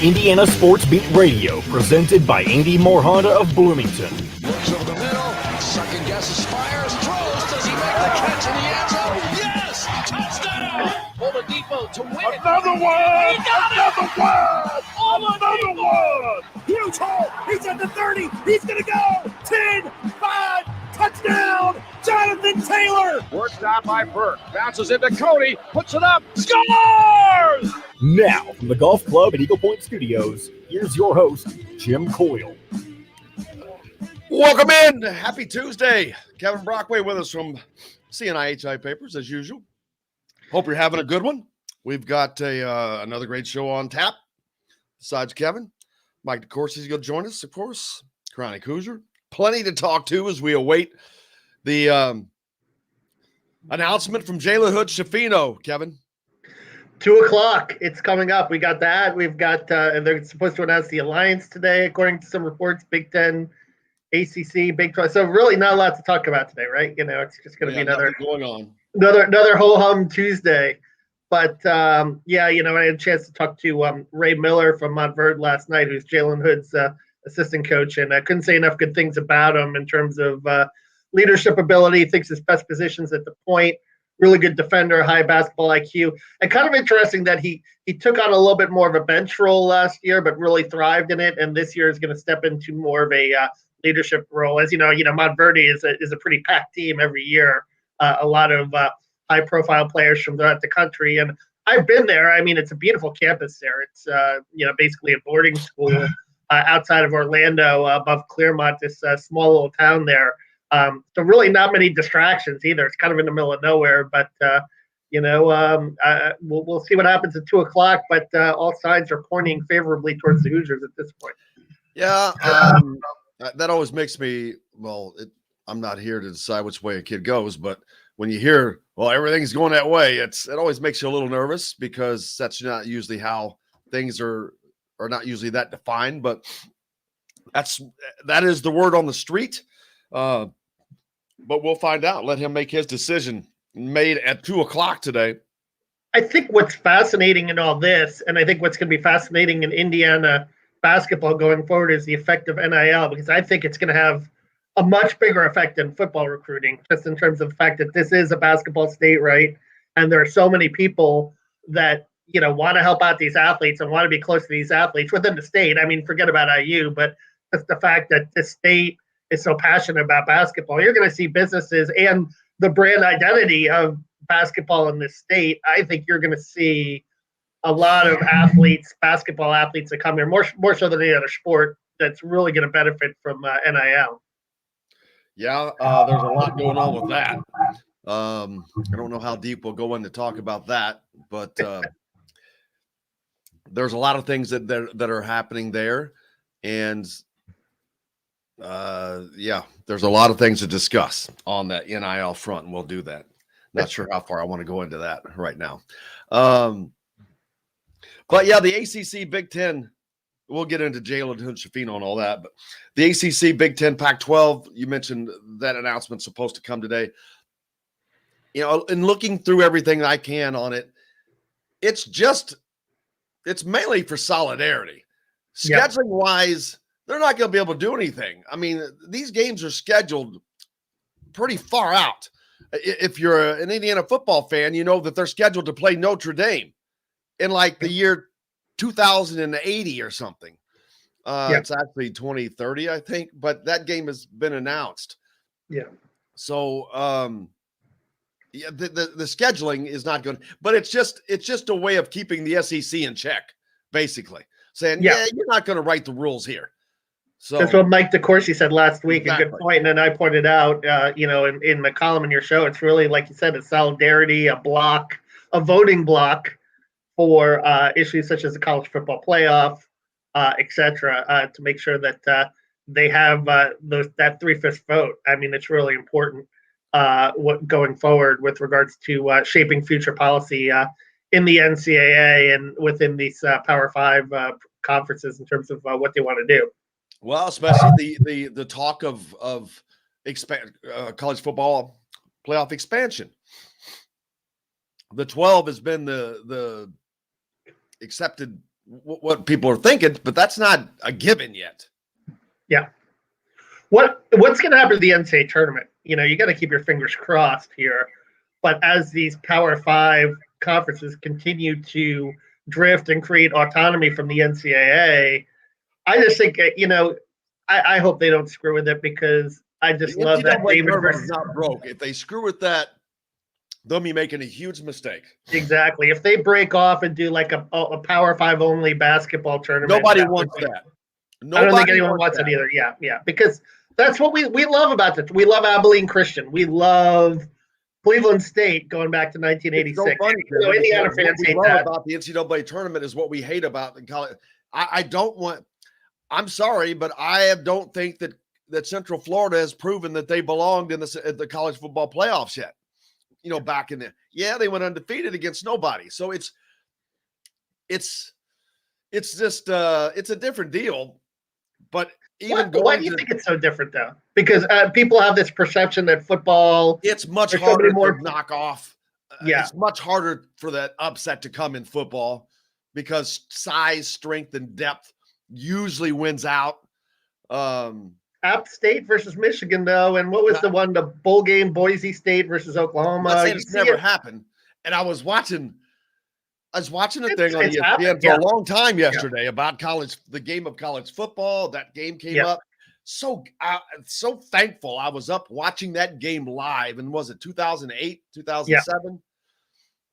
Indiana Sports Beat Radio, presented by Indy Moore Honda of Bloomington. Looks over the middle, second guesses, fires, throws. Does he make the catch in the end zone? Yes! Touchdown! Oladipo to win it. Another one! He got Another one! Oladipo! Another one! Huge hole! He's at the 30! He's gonna go! 10, 5, touchdown! Jonathan Taylor! Worked out by Burke. Bounces into Cody. Puts it up. Scores! Now, from the Golf Club at Eagle Point Studios, here's your host, Jim Coyle. Welcome in. Happy Tuesday. Kevin Brockway with us from CNIHI Papers, as usual. Hope you're having a good one. We've got another great show on tap. Besides Kevin, Mike DeCourcy is going to join us, of course. Chronic Hoosier. Plenty to talk to as we await the announcement from Jalen Hood-Schifino, Kevin. 2:00. It's coming up. We got that. We've got, and they're supposed to announce the alliance today, according to some reports. Big Ten, ACC, Big 12. So really, not a lot to talk about today, right? You know, it's just going to be another ho hum Tuesday. But yeah, you know, I had a chance to talk to Ray Miller from Montverde last night, who's Jalen Hood's assistant coach, and I couldn't say enough good things about him in terms of leadership ability. Thinks his best positions at the point. Really good defender, high basketball IQ, and kind of interesting that he took on a little bit more of a bench role last year, but really thrived in it. And this year is going to step into more of a leadership role. As you know, Montverde is a pretty packed team every year. A lot of high-profile players from throughout the country, and I've been there. I mean, it's a beautiful campus there. It's basically a boarding school outside of Orlando, above Clearmont, this small little town there. So really not many distractions either. It's kind of in the middle of nowhere, but we'll see what happens at 2:00. But all signs are pointing favorably towards the Hoosiers at this point. Yeah, that always makes me. Well, I'm not here to decide which way a kid goes, but when you hear, well, everything's going that way, it always makes you a little nervous because that's not usually how things are not usually that defined. But that is the word on the street. But we'll find out. Let him make his decision made at 2:00 today. I think what's fascinating in all this, and I think what's going to be fascinating in Indiana basketball going forward, is the effect of NIL, because I think it's going to have a much bigger effect than football recruiting, just in terms of the fact that this is a basketball state, right? And there are so many people that, want to help out these athletes and want to be close to these athletes within the state. I mean, forget about IU, but just the fact that this state is so passionate about basketball, you're going to see businesses and the brand identity of basketball in this state. I think you're going to see a lot of athletes, basketball athletes, that come here more so than any other sport that's really going to benefit from NIL. Yeah, there's a lot going on with that. I don't know how deep we'll go in to talk about that, but there's a lot of things that are happening there, and there's a lot of things to discuss on that NIL front, and we'll do that. Not sure how far I want to go into that right now. But yeah, the ACC, Big Ten, we'll get into Jalen Hood-Schifino and all that, but the ACC, Big Ten, Pac-12, you mentioned that announcement's supposed to come today. In looking through everything I can on it, it's mainly for solidarity. Scheduling wise, they're not going to be able to do anything. I mean, these games are scheduled pretty far out. If you're an Indiana football fan, you know that they're scheduled to play Notre Dame in like the year 2080 or something. It's actually 2030, I think, but that game has been announced. Yeah. So, the scheduling is not good, but it's just a way of keeping the SEC in check, basically saying, you're not going to write the rules here. So that's what Mike DeCourcy said last week. Exactly. A good point. And then I pointed out, in the column in your show, it's really, like you said, a solidarity, a voting block for issues such as the college football playoff, et cetera, to make sure that they have that 3/5 vote. I mean, it's really important going forward with regards to shaping future policy in the NCAA and within these Power 5 conferences in terms of what they want to do. Well, especially the talk of college football playoff expansion. The 12 has been the accepted what people are thinking, but that's not a given yet. Yeah. What's going to happen to the NCAA tournament? You got to keep your fingers crossed here. But as these Power 5 conferences continue to drift and create autonomy from the NCAA, I just think, I hope they don't screw with it, because I just love that David versus not broke. If they screw with that, they'll be making a huge mistake. Exactly. If they break off and do like a Power 5 only basketball tournament, nobody wants that. I don't think anyone wants it either. Yeah, because that's what we love about it. We love Abilene Christian. We love Cleveland State going back to 1986. So funny, Indiana fans hate love that. About the NCAA tournament is what we hate about in college. I'm sorry, but I don't think that Central Florida has proven that they belonged in the college football playoffs yet. Back in they went undefeated against nobody. So it's just it's a different deal. But why do you think it's so different though? Because people have this perception that football, it's much harder to knock off. It's much harder for that upset to come in football because size, strength, and depth usually wins out. App State versus Michigan, though, and what was the bowl game? Boise State versus Oklahoma. It's never happened. And I was watching a thing on ESPN for a long time yesterday about the game of college football. That game came up. So thankful I was up watching that game live. And was it 2008, 2007?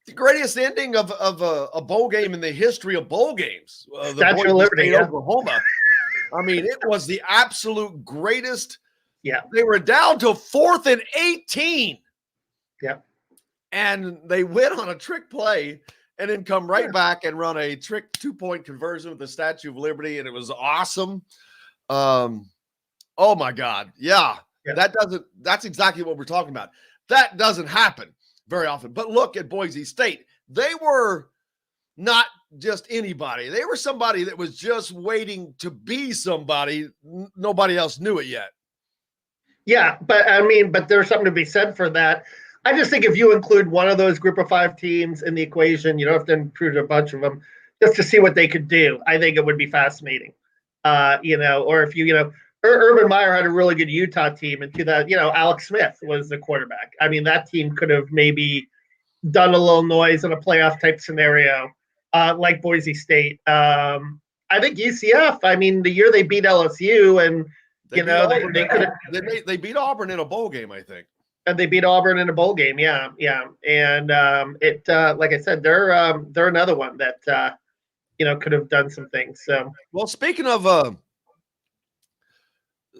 The greatest ending of a bowl game in the history of bowl games. Statue of Liberty, Oklahoma. I mean, it was the absolute greatest. Yeah. They were down to 4th and 18. Yeah. And they went on a trick play and then come right back and run a trick 2-point conversion with the Statue of Liberty. And it was awesome. Oh my God. Yeah. That's exactly what we're talking about. That doesn't happen very often. But look at Boise State. They were not just anybody. They were somebody that was just waiting to be somebody. Nobody else knew it yet. Yeah, but there's something to be said for that. I just think if you include one of those group of 5 teams in the equation, you don't have to include a bunch of them just to see what they could do. I think it would be fascinating. Or if Urban Meyer had a really good Utah team in 2000. Alex Smith was the quarterback. I mean, that team could have maybe done a little noise in a playoff type scenario. Like Boise State. I think UCF, the year they beat LSU and, they could have. They beat Auburn in a bowl game, I think. And they beat Auburn in a bowl game, yeah. And like I said, they're another one that, could have done some things. So, well, speaking of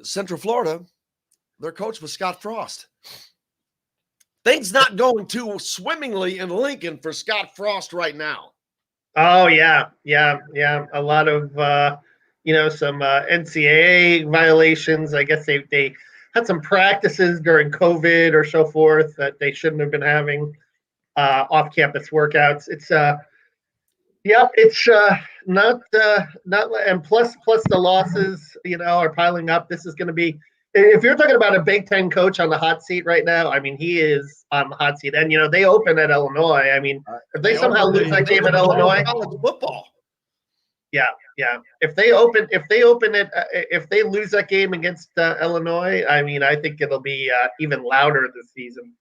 Central Florida, their coach was Scott Frost. Things not going too swimmingly in Lincoln for Scott Frost right now. Oh yeah. A lot of some NCAA violations. I guess they had some practices during COVID or so forth that they shouldn't have been having off-campus workouts. It's not and plus the losses are piling up. This is going to be, if you're talking about a Big Ten coach on the hot seat right now, he is on the hot seat. And they open at Illinois. If they somehow lose that game at Illinois, college football. Yeah. If they lose that game against Illinois, I think it'll be even louder this season.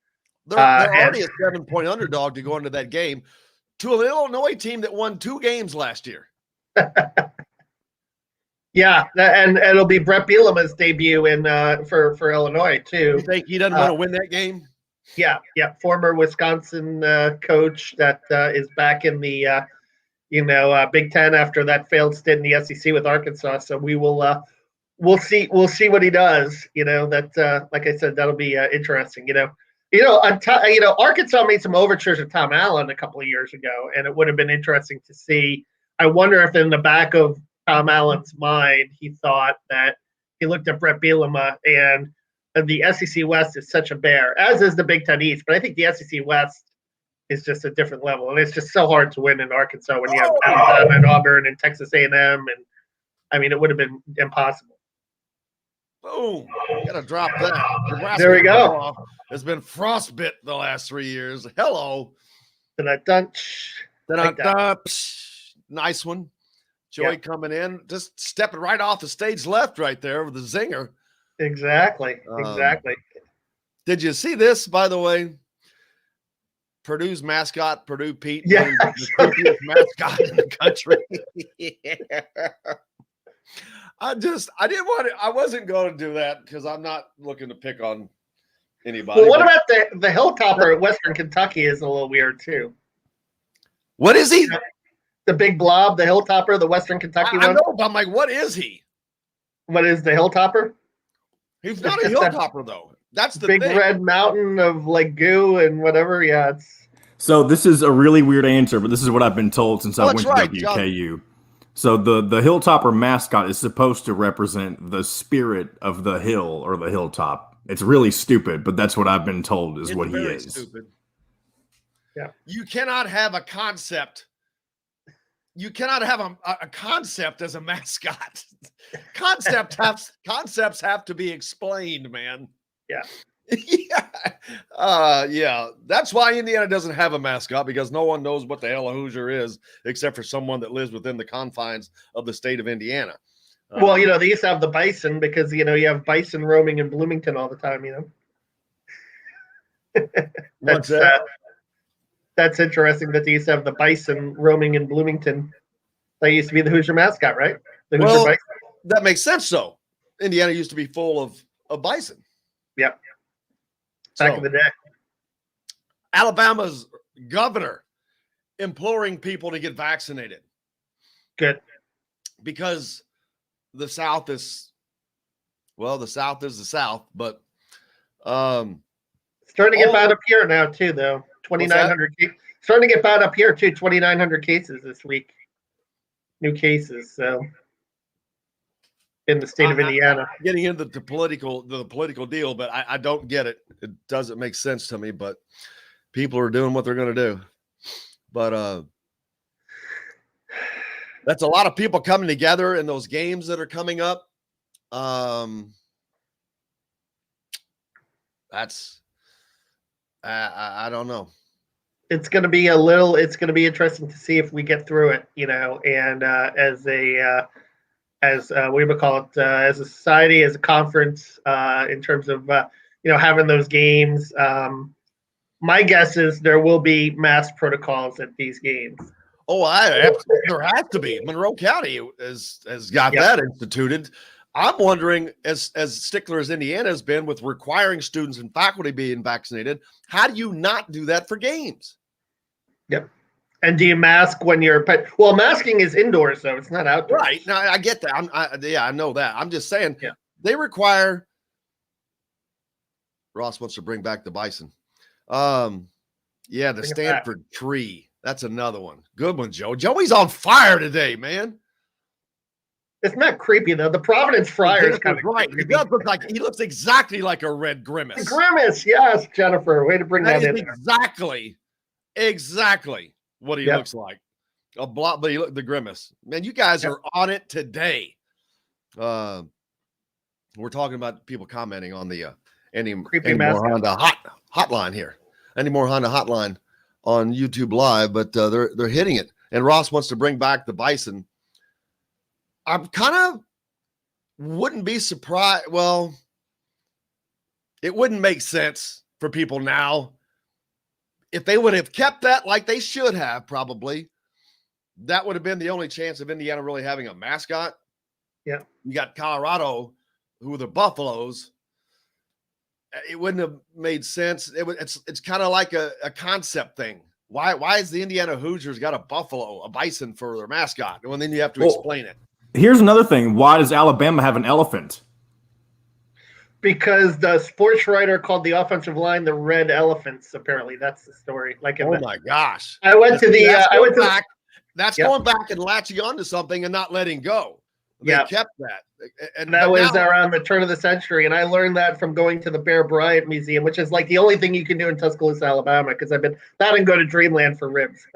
They're already a 7-point underdog to go into that game to an Illinois team that won 2 games last year. Yeah, and it'll be Brett Bielema's debut for Illinois too. You think he doesn't want to win that game? Yeah. Former Wisconsin coach that is back in the Big Ten after that failed stint in the SEC with Arkansas. So we'll see what he does. Like I said, that'll be interesting. Arkansas made some overtures to Tom Allen a couple of years ago, and it would have been interesting to see. I wonder if in the back of Tom Allen's mind, he thought that he looked at Brett Bielema, and the SEC West is such a bear, as is the Big Ten East. But I think the SEC West is just a different level, and it's just so hard to win in Arkansas when you have Alabama and Auburn and Texas A&M, and it would have been impossible. Boom! Gotta drop that. Nebraska there we go. Has been frostbit the last 3 years. Hello. Nice one. Joey coming in, just stepping right off the stage left right there with the zinger. Exactly. Did you see this, by the way? Purdue's mascot, Purdue Pete, Yeah. the creepiest mascot in the country. I wasn't going to do that because I'm not looking to pick on anybody. Well, what about the Hilltopper at Western Kentucky is a little weird too. What is he? The big blob, the Hilltopper, the Western Kentucky one. I know, but I'm like, what is he? What is the Hilltopper? He's not a Hilltopper, though. That's the big thing. red mountain of like goo and whatever. Yeah, it's. So this is a really weird answer, but this is what I've been told since I went to WKU. So the Hilltopper mascot is supposed to represent the spirit of the hill or the hilltop. It's really stupid, but that's what I've been told is what he is. Stupid. Yeah. You cannot have a concept. You cannot have a concept as a mascot. Concepts have to be explained, man. Yeah. Yeah. That's why Indiana doesn't have a mascot, because no one knows what the hell a Hoosier is except for someone that lives within the confines of the state of Indiana. Well, they used to have the bison because, you have bison roaming in Bloomington all the time, What's that? That's interesting that they used to have the bison roaming in Bloomington. That used to be the Hoosier mascot, right? The Hoosier bison. That makes sense, though. Indiana used to be full of bison. Yep. Back in the day. Alabama's governor imploring people to get vaccinated. Good. Because the South is the South, but starting to get bad up here now too, though. 2,900 starting to get bad up here too. 2,900 cases this week. New cases, so in the state of Indiana. Getting into the political deal, but I don't get it. It doesn't make sense to me, but people are doing what they're going to do. But that's a lot of people coming together in those games that are coming up. That's I don't know. It's going to be interesting to see if we get through it, and as we would call it, as a society, as a conference, in terms of, having those games. My guess is there will be mask protocols at these games. Oh, there has to be. Monroe County has got that instituted. I'm wondering, as stickler as Indiana has been with requiring students and faculty being vaccinated, how do you not do that for games? Yep. And do you mask when you're – well, masking is indoors, though. It's not outdoors. Right. No, I get that. I know that. I'm just saying they require – Ross wants to bring back the bison. The Stanford tree. That's another one. Good one, Joe. Joey's on fire today, man. It's not creepy, though. The Providence Friar is kind of right. creepy. He looks exactly like a red grimace. Grimace, yes, Jennifer. Way to bring that in. Exactly what he looks like. A block, but the grimace. Man, you guys are on it today. We're talking about people commenting on the Any more Honda hotline here. Any more Honda hotline on YouTube Live, but they're hitting it. And Ross wants to bring back the bison. I'm kind of wouldn't be surprised. Well, it wouldn't make sense for people now. If they would have kept that like they should have, probably, that would have been the only chance of Indiana really having a mascot. Yeah. You got Colorado, who are the Buffaloes. It wouldn't have made sense. It's kind of like a concept thing. Why is the Indiana Hoosiers got a buffalo, a bison for their mascot? And then you have to explain it. Here's another thing. Why does Alabama have an elephant? Because the sports writer called the offensive line the Red Elephants. Apparently, that's the story. My gosh! I went to the. That's going back and latching onto something and not letting go. They kept that, and that was around the turn of the century. And I learned that from going to the Bear Bryant Museum, which is like the only thing you can do in Tuscaloosa, Alabama, because that and go to Dreamland for ribs.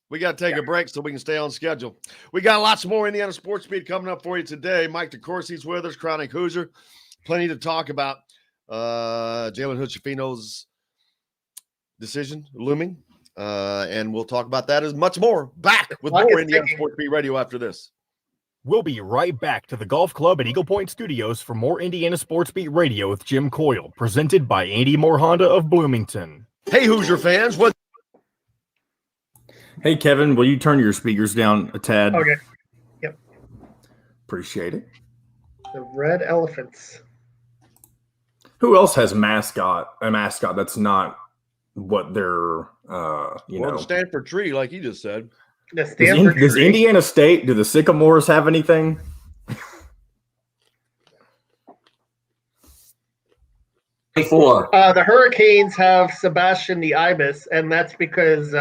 We got to take a break so we can stay on schedule. We got lots more Indiana Sports Beat coming up for you today. Mike DeCourcy's with us, Chronic Hoosier. Plenty to talk about. Jalen Hood-Schifino's decision looming. And we'll talk about that as much more. Back with more Indiana Sports Beat Radio after this. We'll be right back to the Golf Club at Eagle Point Studios for more Indiana Sports Beat Radio with Jim Coyle, presented by Andy Moore Honda of Bloomington. Hey, Hoosier fans. Hey, Kevin, will you turn your speakers down a tad? Okay. Yep. Appreciate it. The Red Elephants. Who else has a mascot that's not what they're, the Stanford tree, like you just said. The Stanford does tree. Indiana State, do the Sycamores have anything? The Hurricanes have Sebastian the Ibis, and that's because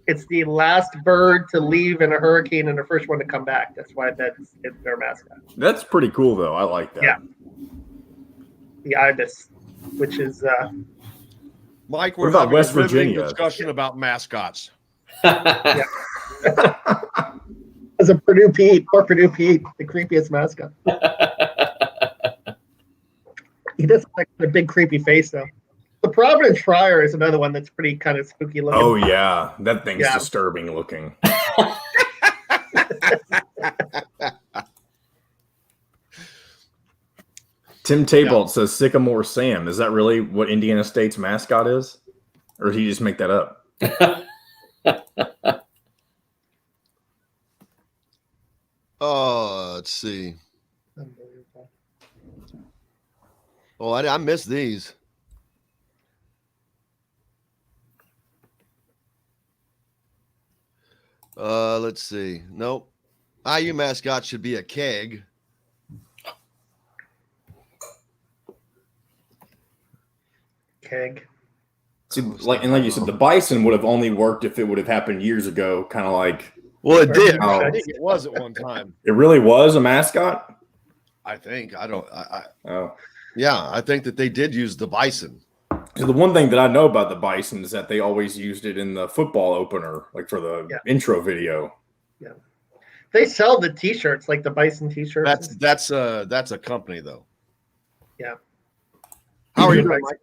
it's the last bird to leave in a hurricane and the first one to come back. That's why it's their mascot. That's pretty cool, though. I like that. Yeah. The Ibis, which is Mike, we're about having West a riveting Virginia discussion about mascots. yeah. As a Purdue Pete, poor Purdue Pete, the creepiest mascot. He does like a big creepy face though. The Providence Friar is another one that's pretty kind of spooky looking. Oh yeah, that thing's disturbing looking. Tim Tabolt says Sycamore Sam. Is that really what Indiana State's mascot is? Or did he just make that up? Let's see. Oh, I missed these. Let's see. Nope. IU mascot should be a keg. Keg. See, like you said, the bison would have only worked if it would have happened years ago. Kind of like, well, it did. Oh. I think it was at one time. It really was a mascot. I think. I don't. Oh, yeah. I think that they did use the bison. So the one thing that I know about the bison is that they always used it in the football opener, like for the intro video. Yeah, they sell the T-shirts, like the bison T-shirts. That's a company though. Yeah. How are you doing, Mike?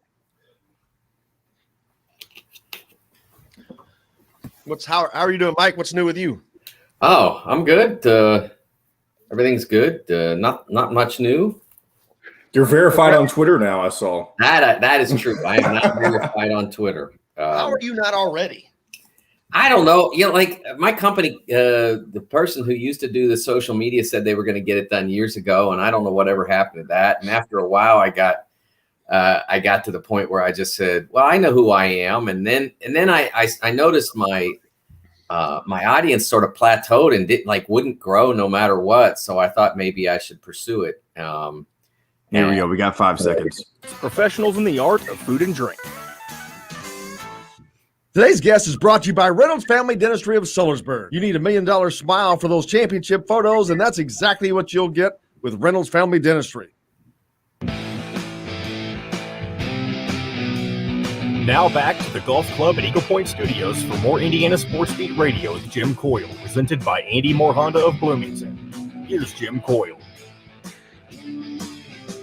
How are you doing, Mike? What's new with you? Oh, I'm good. Everything's good. Not much new. You're verified on Twitter now, I saw. That is true. I am not verified on Twitter. How are you not already? I don't know. Like my company, the person who used to do the social media said they were going to get it done years ago, and I don't know whatever happened to that. And after a while, I got to the point where I just said, "Well, I know who I am," and then I noticed my audience sort of plateaued and wouldn't grow no matter what. So I thought maybe I should pursue it. Here we go. We got 5 seconds. Professionals in the art of food and drink. Today's guest is brought to you by Reynolds Family Dentistry of Sellersburg. You need $1 million smile for those championship photos, and that's exactly what you'll get with Reynolds Family Dentistry. Now back to the Golf Club at Eagle Point Studios for more Indiana Sports Beat Radio with Jim Coyle, presented by Andy Moore Honda of Bloomington. Here's Jim Coyle.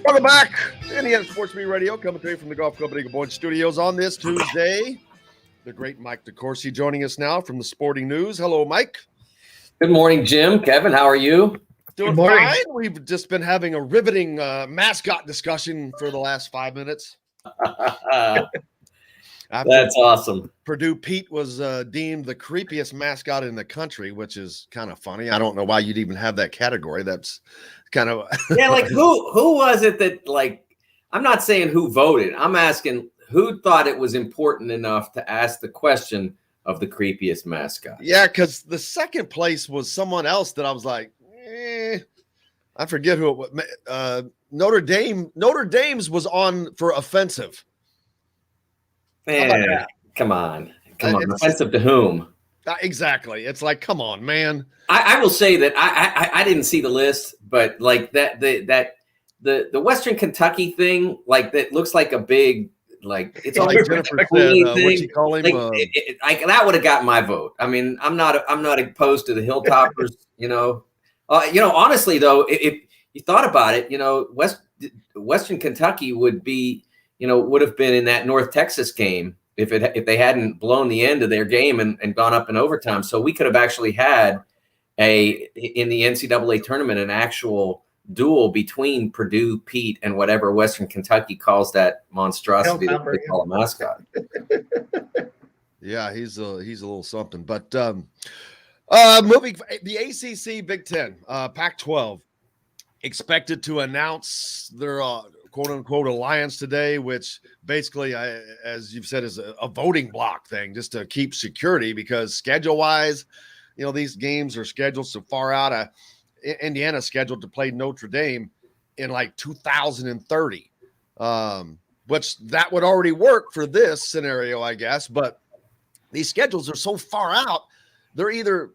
Welcome back to Indiana Sports Beat Radio, coming to you from the Golf Club at Eagle Point Studios on this Tuesday. The great Mike DeCourcy joining us now from the Sporting News. Hello, Mike. Good morning, Jim. Kevin, how are you? Doing fine. We've just been having a riveting mascot discussion for the last 5 minutes. That's awesome. Purdue Pete was deemed the creepiest mascot in the country, which is kind of funny. I don't know why you'd even have that category. That's kind of yeah. Like who was it that I'm not saying who voted. I'm asking who thought it was important enough to ask the question of the creepiest mascot. Yeah, because the second place was someone else that I was like, I forget who it was. Notre Dame's was on for offensive. Man, come on. Offensive to whom? Exactly. It's like, come on, man. I will say that I didn't see the list, but like the Western Kentucky thing, like that looks like a big it's like Jennifer said, what'd you call him? That would have got my vote. I mean, I'm not opposed to the Hilltoppers. Honestly though, if you thought about it, Western Kentucky would have been in that North Texas game if they hadn't blown the end of their game and gone up in overtime. So we could have actually had in the NCAA tournament, an actual duel between Purdue, Pete, and whatever Western Kentucky calls that monstrosity that they call a Mascot. Yeah, he's a little something. But moving the ACC, Big Ten, Pac-12 expected to announce their quote unquote alliance today, which basically, as you've said, is a voting block thing just to keep security, because schedule wise, these games are scheduled so far out. Indiana's scheduled to play Notre Dame in like 2030, which that would already work for this scenario, I guess. But these schedules are so far out, they're either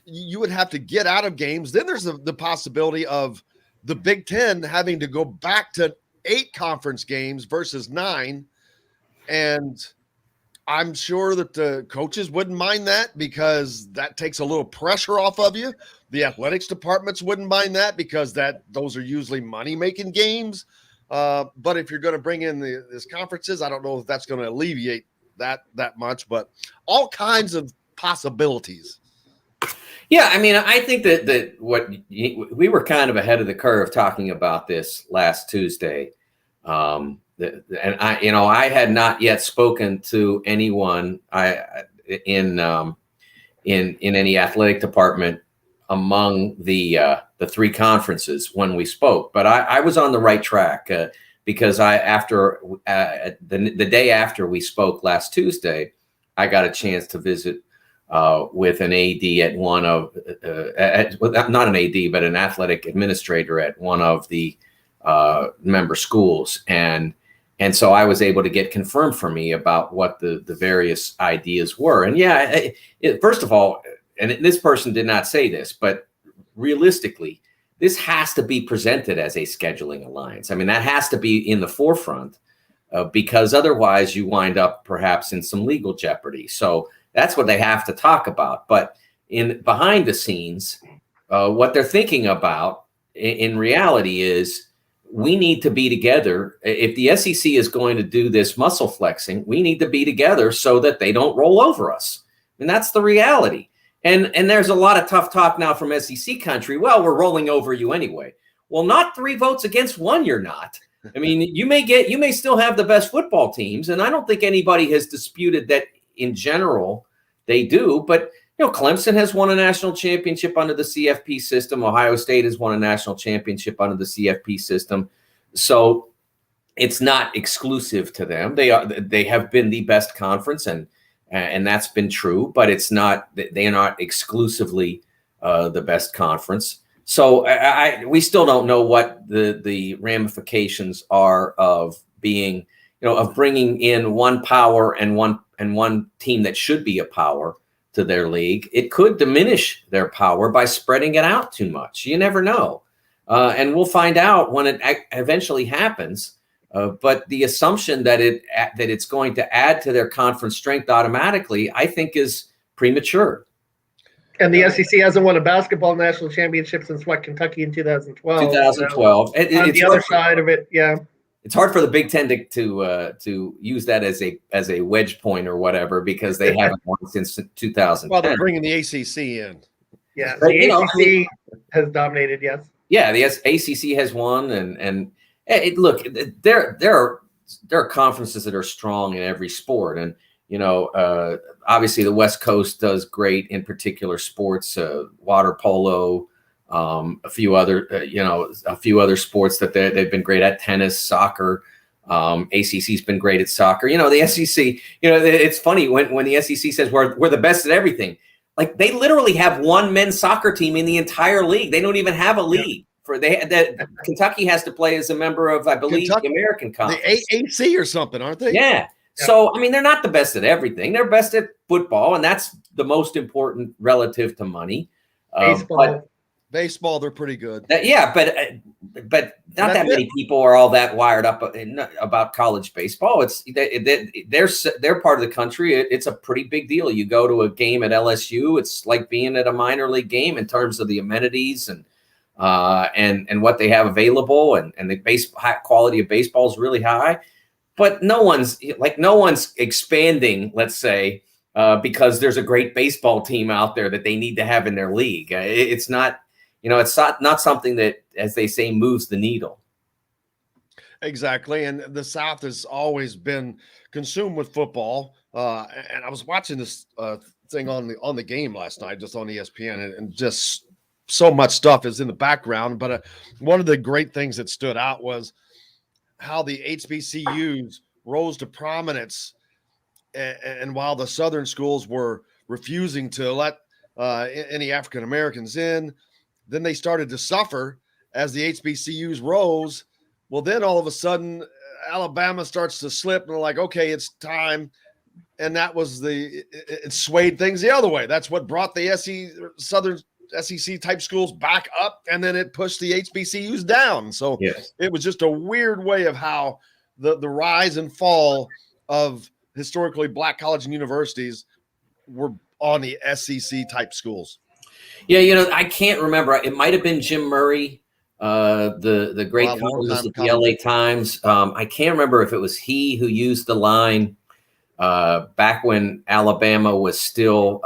you would have to get out of games. Then there's the possibility of the Big Ten having to go back to 8 conference games versus 9. And I'm sure that the coaches wouldn't mind that, because that takes a little pressure off of you. The athletics departments wouldn't mind that, because those are usually money-making games. But if you're going to bring in these conferences, I don't know if that's going to alleviate that much, but all kinds of possibilities. Yeah, I mean, I think that we were kind of ahead of the curve talking about this last Tuesday. And I had not yet spoken to anyone in any athletic department among the 3 conferences when we spoke, but I was on the right track because the day after we spoke last Tuesday, I got a chance to visit with an AD at one of not an AD, but an athletic administrator at one of the member schools, and so I was able to get confirmed for me about what the various ideas were. And yeah, first of all, and this person did not say this, but realistically, this has to be presented as a scheduling alliance. I mean, that has to be in the forefront because otherwise you wind up perhaps in some legal jeopardy. So that's what they have to talk about. But behind the scenes, what they're thinking about in reality is we need to be together. If the SEC is going to do this muscle flexing, we need to be together so that they don't roll over us. And that's the reality. And there's a lot of tough talk now from SEC country. Well, we're rolling over you anyway. Well, not 3 votes against 1. You're not. I mean, you may still have the best football teams, and I don't think anybody has disputed that in general they do. But Clemson has won a national championship under the CFP system. Ohio State has won a national championship under the CFP system. So it's not exclusive to them. They have been the best conference, and that's been true, but they are not exclusively the best conference. So we still don't know what the ramifications are of being, of bringing in one power and one team that should be a power to their league. It could diminish their power by spreading it out too much. You never know. And we'll find out when it eventually happens. But the assumption that it's going to add to their conference strength automatically, I think, is premature. And the SEC hasn't won a basketball national championship since Kentucky in 2012. 2012. So on the other side of it, yeah. It's hard for the Big Ten to use that as a wedge point or whatever, because they haven't won since 2010. Well, they're bringing the ACC in. Yeah, the ACC has dominated. Yes. Yeah, the ACC has won, and look, there are conferences that are strong in every sport, and obviously the West Coast does great in particular sports, water polo. A few other sports that they've been great at, tennis, soccer. ACC's been great at soccer. The SEC. It's funny when the SEC says we're the best at everything. Like, they literally have one men's soccer team in the entire league. They don't even have a league. Kentucky has to play as a member of, I believe, the American Conference, the AAC or something, aren't they? Yeah. So I mean, they're not the best at everything. They're best at football, and that's the most important relative to money. Baseball, they're pretty good. But not that many people are all that wired up about college baseball. They're part of the country. It's a pretty big deal. You go to a game at LSU, it's like being at a minor league game in terms of the amenities and what they have available, and the quality of baseball is really high. But no one's expanding, let's say, because there's a great baseball team out there that they need to have in their league. It's not, it's not something that, as they say, moves the needle. Exactly. And the South has always been consumed with football. And I was watching this thing on the game last night, just on ESPN, and just so much stuff is in the background. But one of the great things that stood out was how the HBCUs rose to prominence. And while the Southern schools were refusing to let any African Americans in, then they started to suffer as the HBCUs rose. Well, then all of a sudden, Alabama starts to slip, and they're like, okay, it's time. And that was it swayed things the other way. That's what brought the Southern SEC type schools back up, and then it pushed the HBCUs down. So yes, it was just a weird way of how the rise and fall of historically Black college and universities were on the SEC type schools. Yeah, I can't remember. It might have been Jim Murray, the great columnist at the LA Times. I can't remember if it was he who used the line back when Alabama was still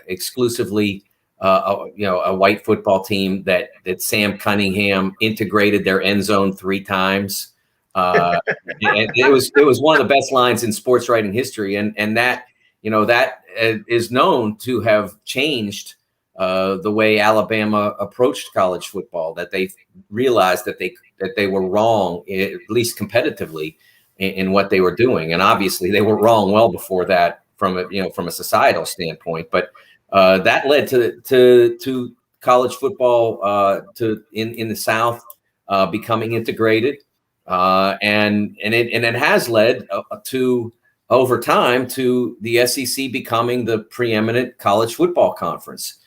exclusively a white football team, that Sam Cunningham integrated their end zone 3 times. And it was one of the best lines in sports writing history, and that that is known to have changed the way Alabama approached college football, that they realized that they were wrong, at least competitively, in what they were doing. And obviously they were wrong well before that from a societal standpoint. But that led to college football in the South becoming integrated. And it has led to, over time, to the SEC becoming the preeminent college football conference.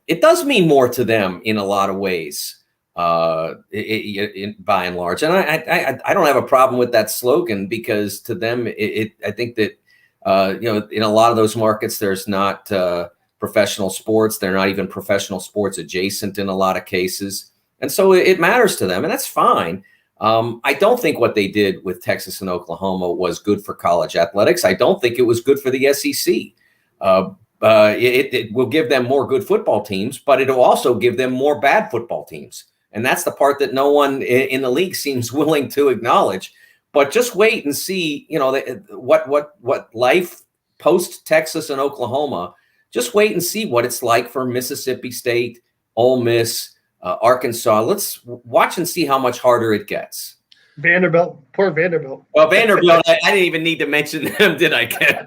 It does mean more to them in a lot of ways, by and large. And I don't have a problem with that slogan, because to them, I think that, in a lot of those markets, there's not professional sports. They're not even professional sports adjacent in a lot of cases. And so it matters to them, and that's fine. I don't think what they did with Texas and Oklahoma was good for college athletics. I don't think it was good for the SEC. It will give them more good football teams, but it'll also give them more bad football teams. And that's the part that no one in the league seems willing to acknowledge. But just wait and see, what life post Texas and Oklahoma. Just wait and see what it's like for Mississippi State, Ole Miss, Arkansas. Let's watch and see how much harder it gets. Vanderbilt, poor Vanderbilt. Well, Vanderbilt, I didn't even need to mention them, did I, Ken?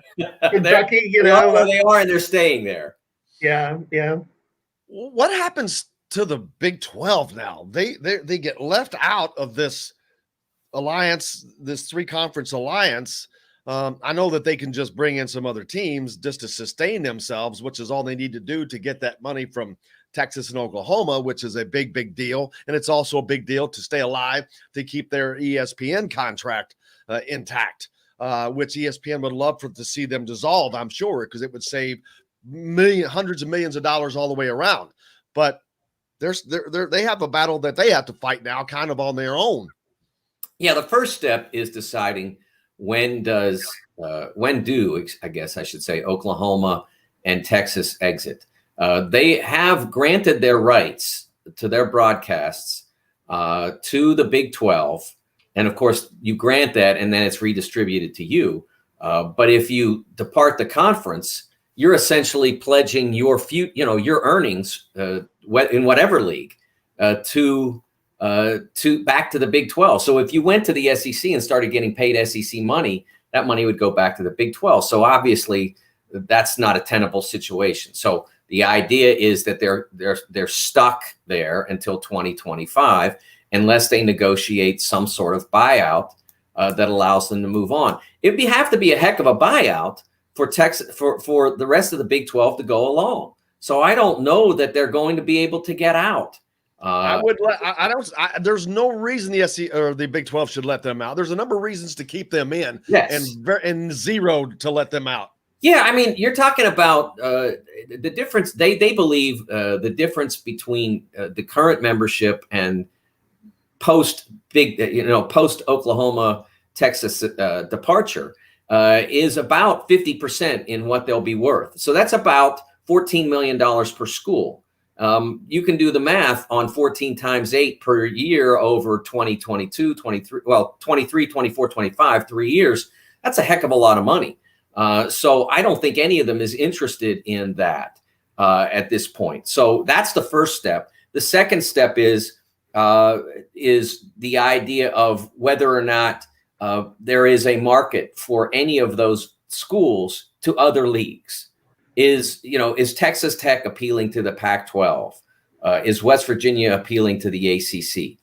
Kentucky, they are where they are, and they're staying there. Yeah. What happens to the Big 12 now? They get left out of this alliance, this 3-conference alliance. I know that they can just bring in some other teams just to sustain themselves, which is all they need to do to get that money from Texas and Oklahoma, which is a big, big deal. And it's also a big deal to stay alive, to keep their ESPN contract intact, which ESPN would love to see them dissolve, I'm sure, because it would save hundreds of millions of dollars all the way around. But they have a battle that they have to fight now, kind of on their own. Yeah, the first step is deciding when do, I guess I should say, Oklahoma and Texas exit. They have granted their rights to their broadcasts to the Big 12. And of course, you grant that, and then it's redistributed to you. But if you depart the conference, you're essentially pledging your your earnings in whatever league to back to the Big 12. So if you went to the SEC and started getting paid SEC money, that money would go back to the Big 12. So obviously, that's not a tenable situation. So the idea is that they're stuck there until 2025, unless they negotiate some sort of buyout that allows them to move on. It'd have to be a heck of a buyout for Texas, for the rest of the Big 12 to go along. So I don't know that they're going to be able to get out. There's no reason the SEC or the Big 12 should let them out. There's a number of reasons to keep them in, yes, and zero to let them out. Yeah, I mean, you're talking about the difference. They believe the difference between the current membership and post Oklahoma, Texas departure is about 50% in what they'll be worth. So that's about $14 million per school. You can do the math on 14 times 8 per year over 2022, 23, 24, 25, 3 years. That's a heck of a lot of money. So I don't think any of them is interested in that at this point. So that's the first step. The second step is the idea of whether or not there is a market for any of those schools to other leagues. Is Texas Tech appealing to the Pac-12? Is West Virginia appealing to the ACC?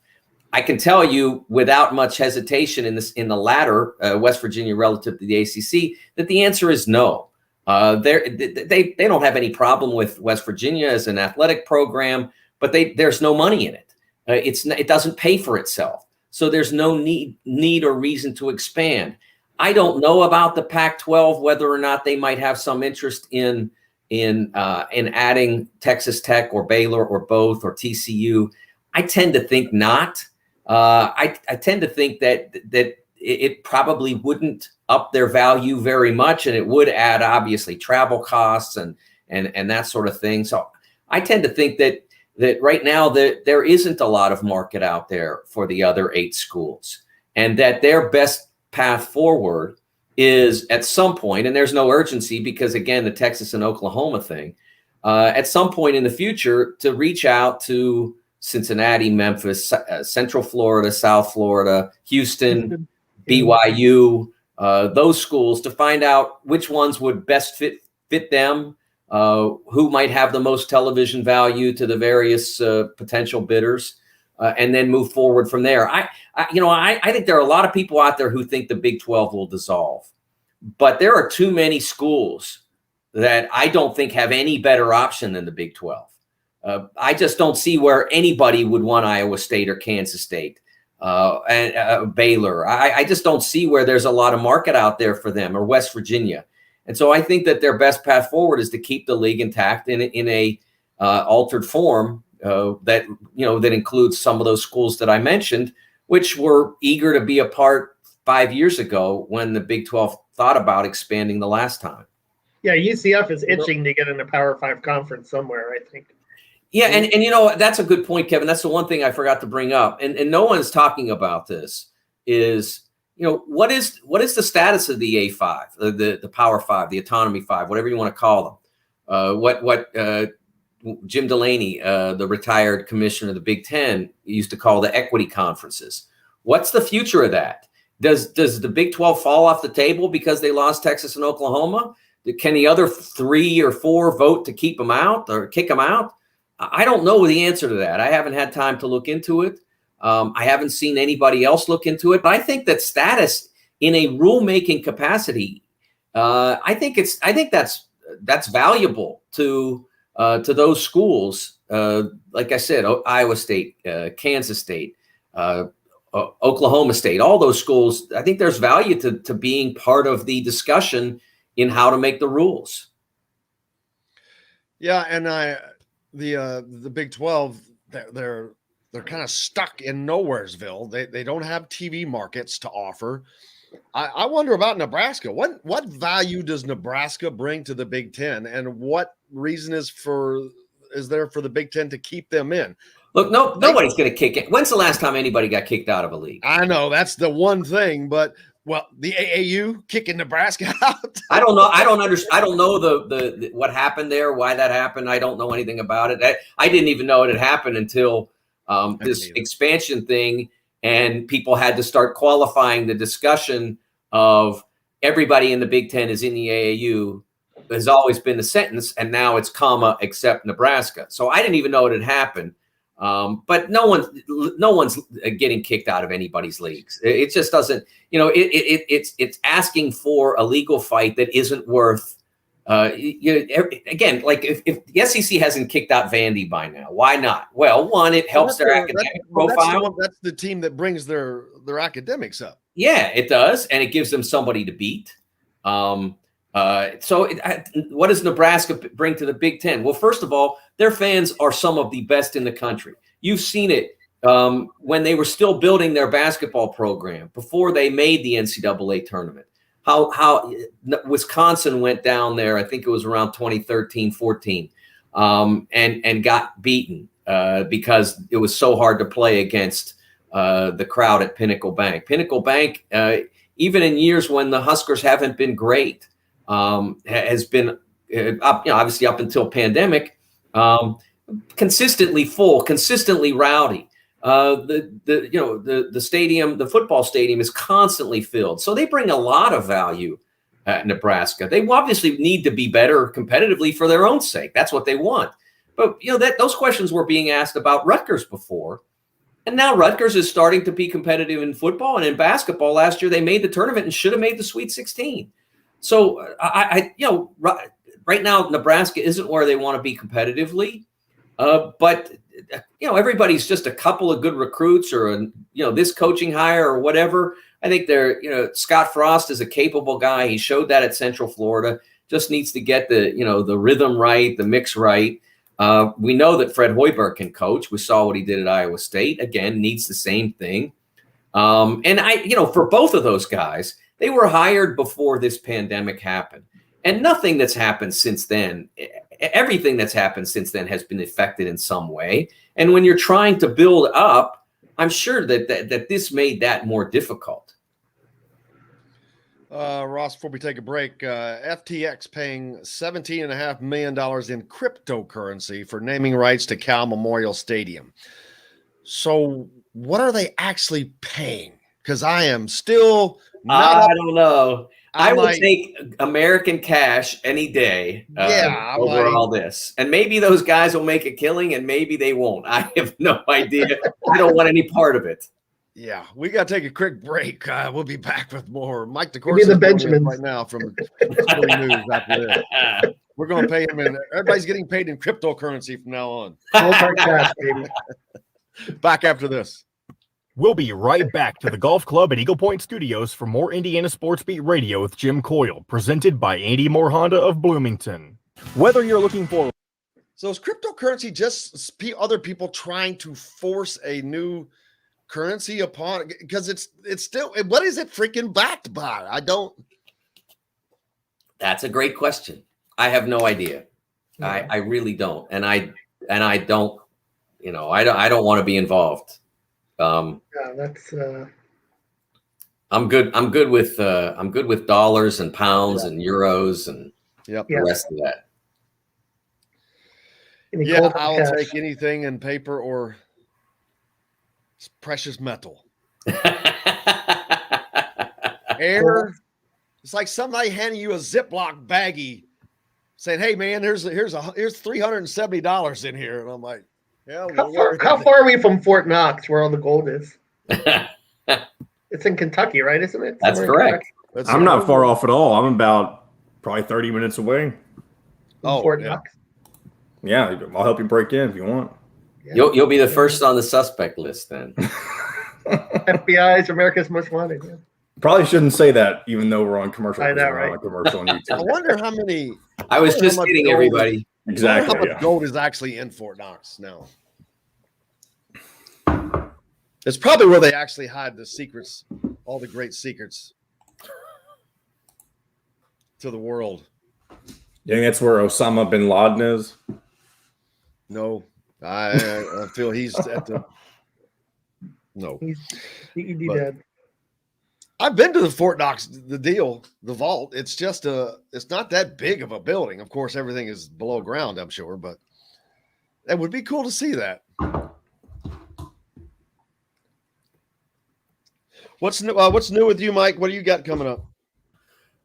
I can tell you without much hesitation in the latter, West Virginia relative to the ACC, that the answer is no. They don't have any problem with West Virginia as an athletic program, but there's no money in it. It doesn't pay for itself, so there's no need or reason to expand. I don't know about the Pac-12 whether or not they might have some interest in adding Texas Tech or Baylor or both or TCU. I tend to think not. I tend to think that it probably wouldn't up their value very much, and it would add obviously travel costs and that sort of thing. So I tend to think that right now that there isn't a lot of market out there for the other 8 schools, and that their best path forward is at some point, and there's no urgency because again, the Texas and Oklahoma thing, at some point in the future to reach out to Cincinnati, Memphis, Central Florida, South Florida, Houston, BYU, those schools to find out which ones would best fit them, who might have the most television value to the various potential bidders, and then move forward from there. I think there are a lot of people out there who think the Big 12 will dissolve, but there are too many schools that I don't think have any better option than the Big 12. I just don't see where anybody would want Iowa State or Kansas State and Baylor. I just don't see where there's a lot of market out there for them, or West Virginia. And so I think that their best path forward is to keep the league intact in a altered form that includes some of those schools that I mentioned, which were eager to be a part 5 years ago when the Big 12 thought about expanding the last time. Yeah, UCF is itching to get in a Power 5 conference somewhere, I think. Yeah, and that's a good point, Kevin. That's the one thing I forgot to bring up, and no one's talking about this, is what is the status of the A5, the Power 5, the Autonomy 5, whatever you want to call them? What Jim Delaney, the retired commissioner of the Big Ten, used to call the equity conferences. What's the future of that? Does the Big 12 fall off the table because they lost Texas and Oklahoma? Can the other 3 or 4 vote to keep them out or kick them out? I don't know the answer to that. I haven't had time to look into it. I haven't seen anybody else look into it, but I think that status in a rulemaking capacity, I think that's valuable to those schools. Like I said, Iowa State, Kansas State, Oklahoma State, all those schools. I think there's value to being part of the discussion in how to make the rules. Yeah, and the Big 12, they're kind of stuck in nowheresville. They don't have TV markets to offer. I wonder about Nebraska. What value does Nebraska bring to the Big Ten, and what reason is there for the Big Ten to keep them in? Look, nobody's going to kick it. When's the last time anybody got kicked out of a league? I know that's the one thing, but the AAU kicking Nebraska out. I don't know. I don't understand. I don't know the what happened there, why that happened. I don't know anything about it. I didn't even know it had happened until this expansion thing, and people had to start qualifying the discussion of everybody in the Big Ten is in the AAU. Has always been the sentence, and now it's comma except Nebraska. So I didn't even know it had happened. But no one's getting kicked out of anybody's leagues. It just doesn't, it's asking for a legal fight that isn't worth, again, like if the SEC hasn't kicked out Vandy by now, why not? Well, one, it helps their academic profile. That's the team that brings their academics up. Yeah, it does. And it gives them somebody to beat. So what does Nebraska bring to the Big Ten? Well, first of all, their fans are some of the best in the country. You've seen it when they were still building their basketball program before they made the NCAA tournament. how Wisconsin went down there. I think it was around 2013, 14, and got beaten because it was so hard to play against the crowd at Pinnacle Bank. Pinnacle Bank, even in years when the Huskers haven't been great, has been up, obviously up until pandemic, consistently full, consistently rowdy. The stadium, the football stadium is constantly filled. So they bring a lot of value at Nebraska. They obviously need to be better competitively for their own sake. That's what they want. But, those questions were being asked about Rutgers before. And now Rutgers is starting to be competitive in football and in basketball. Last year, they made the tournament and should have made the Sweet 16. So right now, Nebraska isn't where they want to be competitively. But everybody's just a couple of good recruits or, this coaching hire or whatever. I think Scott Frost is a capable guy. He showed that at Central Florida, just needs to get the rhythm right, the mix right. We know that Fred Hoiberg can coach. We saw what he did at Iowa State. Again, needs the same thing. For both of those guys, they were hired before this pandemic happened. And nothing that's happened since then, everything that's happened since then has been affected in some way. And when you're trying to build up, I'm sure that this made that more difficult. Ross, before we take a break, FTX paying $17.5 million in cryptocurrency for naming rights to Cal Memorial Stadium. So what are they actually paying? Because I am still not. I don't know. I would take American cash any day over all this. And maybe those guys will make a killing and maybe they won't. I have no idea. I don't want any part of it. Yeah, we got to take a quick break. We'll be back with more. Mike DeCourcy the Benjamins right now from Philly News after this. We're going to pay him in. Everybody's getting paid in cryptocurrency from now on. Cash, baby. Back after this. We'll be right back to the Golf Club at Eagle Point Studios for more Indiana Sports Beat Radio with Jim Coyle, presented by Andy Moore Honda of Bloomington. Whether you're looking for... So is cryptocurrency just other people trying to force a new currency upon, because it's still, what is it freaking backed by? I don't. That's a great question. I have no idea. Yeah. I really don't. And I don't, I don't want to be involved. That's I'm good with dollars and pounds and euros and the rest of that. I'll take anything in paper or precious metal. Air. It's like somebody handing you a Ziploc baggie saying, "Hey man, here's $370 in here." And I'm like, yeah, how far are we from Fort Knox where all the gold is? It's in Kentucky, right? Isn't it? That's correct. I'm not far off at all. I'm about probably 30 minutes away. Fort Knox. Yeah, I'll help you break in if you want. Yeah. You'll be the first on the suspect list then. FBI's America's Most Wanted. Yeah. Probably shouldn't say that, even though we're on commercial. I know, right? On commercial on YouTube. I wonder how many. I was just kidding, everybody. Exactly. How much gold is actually in Fort Knox now? It's probably where they actually hide the secrets, all the great secrets to the world. You think that's where Osama bin Laden is? No, I feel he's at the. No, he's dead. I've been to the Fort Knox, the vault. It's just it's not that big of a building. Of course, everything is below ground, I'm sure, but it would be cool to see that. What's new with you, Mike? What do you got coming up?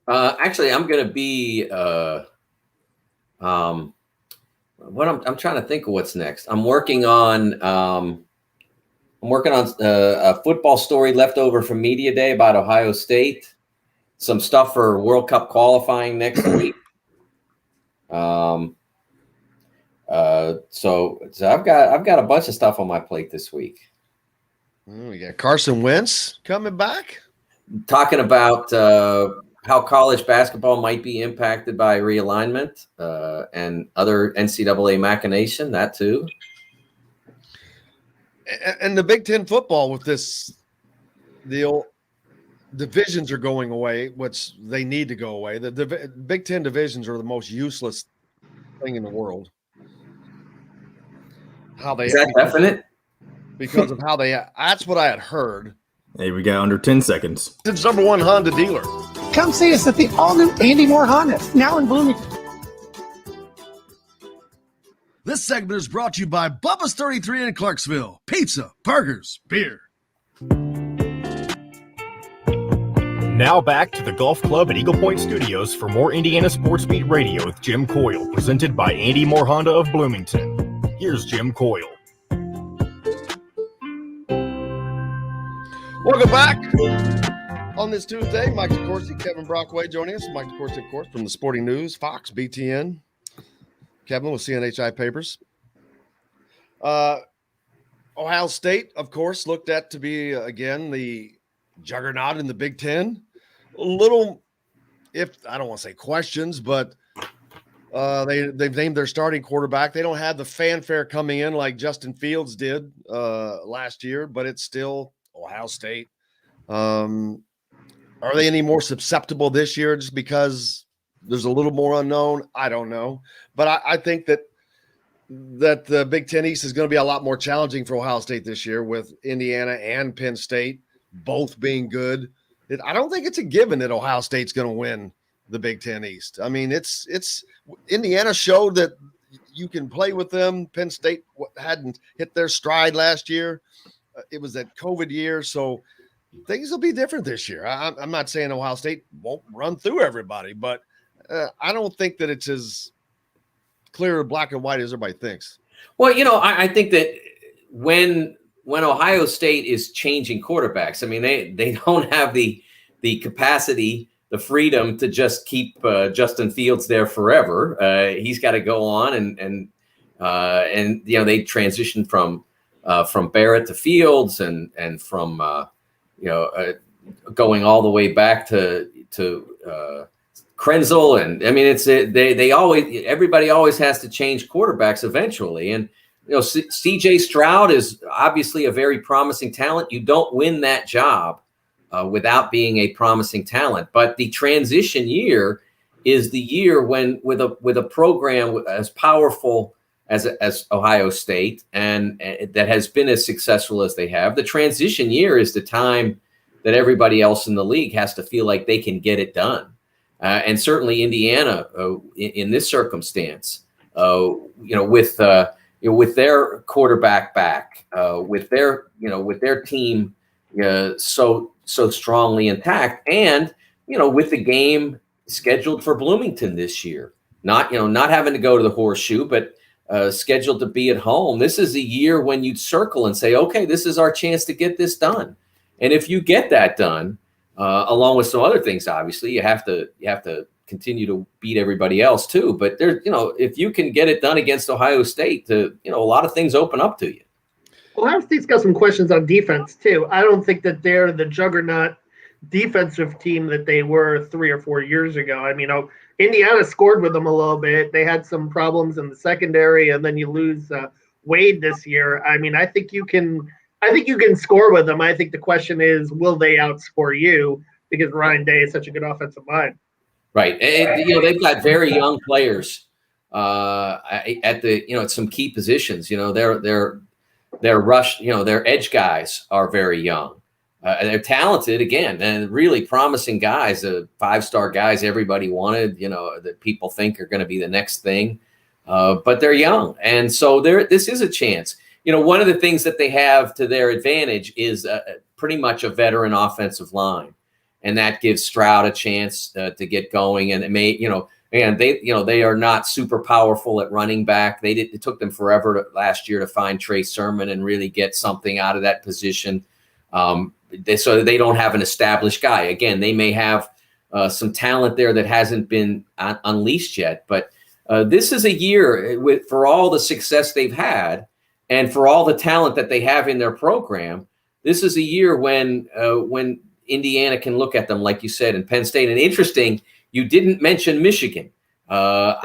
Actually, I'm going to be I'm trying to think of what's next. I'm working on a football story left over from Media Day about Ohio State. Some stuff for World Cup qualifying next week. So I've got a bunch of stuff on my plate this week. We got Carson Wentz coming back. Talking about how college basketball might be impacted by realignment and other NCAA machination, that too. And the Big Ten football with this deal, divisions are going away, which they need to go away. The Big Ten divisions are the most useless thing in the world. Is that definite? Because of how that's what I had heard. Hey, we got under 10 seconds. It's number one Honda dealer. Come see us at the all-new Andy Moore Honda, now in Bloomington. This segment is brought to you by Bubba's 33 in Clarksville. Pizza, burgers, beer. Now back to the Golf Club at Eagle Point Studios for more Indiana Sports Beat Radio with Jim Coyle, presented by Andy Moore Honda of Bloomington. Here's Jim Coyle. Welcome back on this Tuesday. Mike DeCourcy, Kevin Brockway joining us. Mike DeCourcy, of course, from the Sporting News, Fox, BTN. Kevin with CNHI Papers. Ohio State, of course, looked at to be, again, the juggernaut in the Big Ten. A little, I don't want to say questions, but they've named their starting quarterback. They don't have the fanfare coming in like Justin Fields did last year, but it's still Ohio State. Are they any more susceptible this year just because there's a little more unknown? I don't know. But I think that the Big Ten East is going to be a lot more challenging for Ohio State this year with Indiana and Penn State both being good. I don't think it's a given that Ohio State's going to win the Big Ten East. I mean, it's Indiana showed that you can play with them. Penn State hadn't hit their stride last year. It was that COVID year, so things will be different this year. I'm not saying Ohio State won't run through everybody, but I don't think that it's as clear black and white as everybody thinks. Well, I think that when Ohio State is changing quarterbacks, I mean, they don't have the capacity, the freedom to just keep Justin Fields there forever. He's got to go on and they transition from Barrett to Fields and from going all the way back to Krenzel, and I mean everybody always has to change quarterbacks eventually, and CJ Stroud is obviously a very promising talent. You don't win that job without being a promising talent, but the transition year is the year when with a program as powerful as Ohio State and that has been as successful as they have, the transition year is the time that everybody else in the league has to feel like they can get it done. And certainly Indiana in this circumstance, with their quarterback back, with their team so strongly intact, and with the game scheduled for Bloomington this year, not having to go to the Horseshoe, but scheduled to be at home. This is a year when you'd circle and say, okay, this is our chance to get this done. And if you get that done, along with some other things, obviously you have to continue to beat everybody else too. But if you can get it done against Ohio State, a lot of things open up to you. Ohio State's got some questions on defense too. I don't think that they're the juggernaut defensive team that they were 3 or 4 years ago. I mean, Indiana scored with them a little bit. They had some problems in the secondary, and then you lose Wade this year. I mean, I think you can score with them. I think the question is, will they outscore you? Because Ryan Day is such a good offensive mind. Right. And, they've got very young players at some key positions. Their rush, their edge guys are very young. They're talented again, and really promising guys, 5-star guys everybody wanted, that people think are going to be the next thing. But they're young. And so this is a chance. One of the things that they have to their advantage is pretty much a veteran offensive line. And that gives Stroud a chance to get going. And it may, they are not super powerful at running back. It took them forever last year to find Trey Sermon and really get something out of that position. So they don't have an established guy. Again, they may have some talent there that hasn't been unleashed yet. But this is a year for all the success they've had and for all the talent that they have in their program. This is a year when Indiana can look at them, like you said, in Penn State. And interesting, you didn't mention Michigan. Are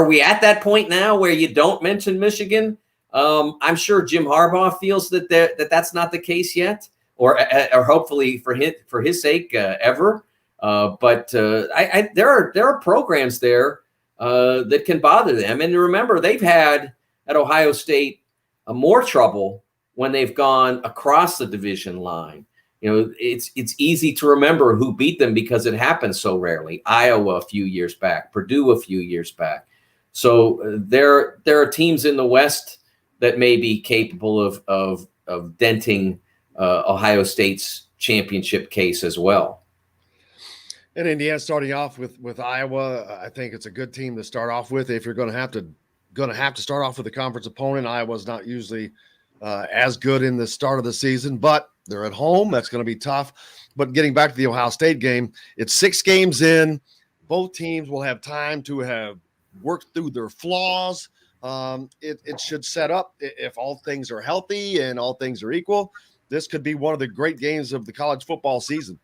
we at that point now where you don't mention Michigan? I'm sure Jim Harbaugh feels that that's not the case yet. or hopefully for his sake ever. But there are programs there that can bother them. And remember, they've had at Ohio State more trouble when they've gone across the division line. It's easy to remember who beat them because it happens so rarely. Iowa a few years back, Purdue a few years back. So there are teams in the West that may be capable of denting Ohio State's championship case as well. And Indiana starting off with Iowa, I think it's a good team to start off with. If you're going to have to start off with a conference opponent, Iowa's not usually as good in the start of the season, but they're at home. That's going to be tough. But getting back to the Ohio State game, it's 6 games in. Both teams will have time to have worked through their flaws. It should set up, if all things are healthy and all things are equal, this could be one of the great games of the college football season.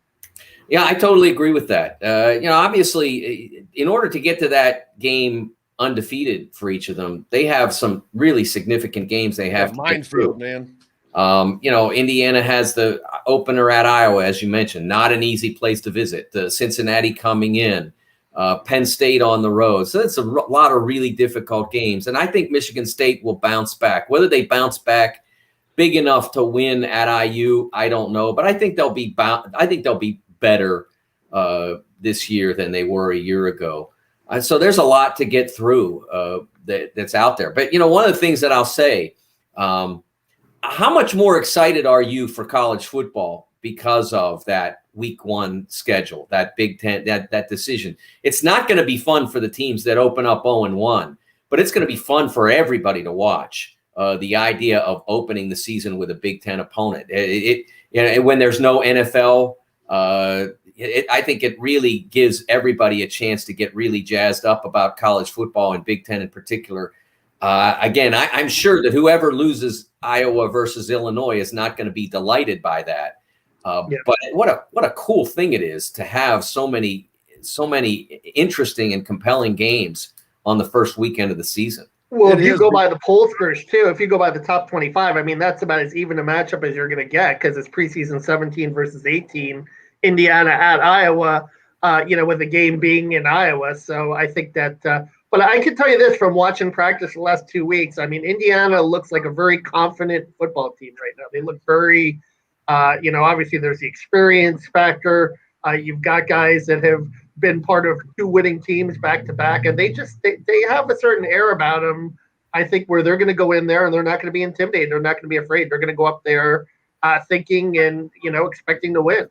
Yeah, I totally agree with that. Obviously, in order to get to that game undefeated for each of them, they have some really significant games they have to minefield, man. Indiana has the opener at Iowa, as you mentioned, not an easy place to visit. Cincinnati coming in, Penn State on the road. So it's a lot of really difficult games. And I think Michigan State will bounce back. Whether they bounce back big enough to win at IU, I don't know. But I think they'll be better this year than they were a year ago. So there's a lot to get through that's out there. But, one of the things that I'll say, how much more excited are you for college football because of that week 1 schedule, that Big Ten, that decision? It's not going to be fun for the teams that open up 0-1, but it's going to be fun for everybody to watch. The idea of opening the season with a Big Ten opponent, when there's no NFL, I think it really gives everybody a chance to get really jazzed up about college football and Big Ten in particular. Again, I'm sure that whoever loses Iowa versus Illinois is not going to be delighted by that. But what a cool thing it is to have so many interesting and compelling games on the first weekend of the season. Well, if you go by the pollsters too, if you go by the top 25, I mean, that's about as even a matchup as you're going to get because it's preseason 17 versus 18, Indiana at Iowa, with the game being in Iowa. So I think that, but I can tell you this from watching practice the last 2 weeks. I mean, Indiana looks like a very confident football team right now. They look very, obviously there's the experience factor. You've got guys that have been part of 2 winning teams back to back, and they have a certain air about them, I think, where they're going to go in there and they're not going to be intimidated. They're not going to be afraid. They're going to go up there thinking and, expecting to win.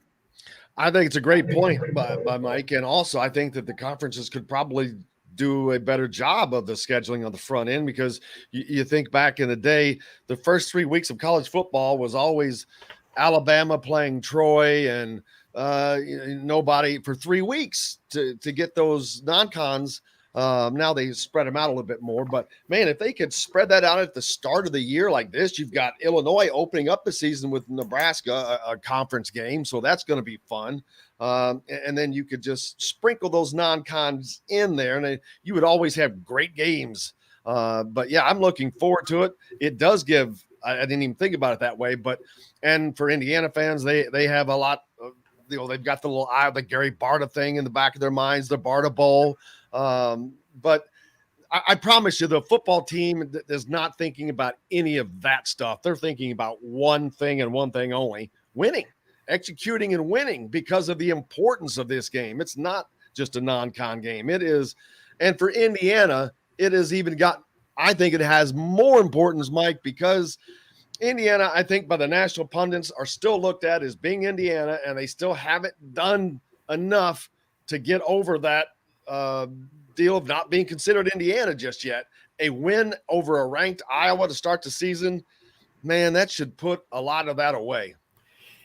I think it's a great point by Mike. And also I think that the conferences could probably do a better job of the scheduling on the front end, because you think back in the day, the first 3 weeks of college football was always Alabama playing Troy and nobody for 3 weeks to get those non-cons. Now they spread them out a little bit more, but man, if they could spread that out at the start of the year like this, you've got Illinois opening up the season with Nebraska, a conference game. So that's going to be fun. And then you could just sprinkle those non-cons in there and you would always have great games. But yeah, I'm looking forward to it. It does give, I didn't even think about it that way, and for Indiana fans, they have a lot of, they've got the little the Gary Barta thing in the back of their minds, the Barta Bowl. But I promise you, the football team is not thinking about any of that stuff. They're thinking about one thing and one thing only: winning, executing and winning, because of the importance of this game. It's not just a non-con game. It is. And for Indiana, it has even got, I think it has more importance, Mike, because Indiana, I think by the national pundits, are still looked at as being Indiana, and they still haven't done enough to get over that deal of not being considered Indiana just yet. A win over a ranked Iowa to start the season, man, that should put a lot of that away.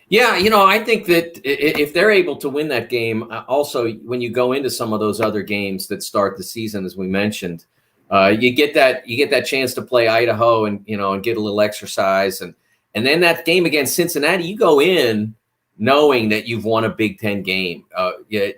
Yeah, I think that if they're able to win that game, also when you go into some of those other games that start the season, as we mentioned, you get that chance to play Idaho and get a little exercise, and then that game against Cincinnati, you go in knowing that you've won a Big Ten game.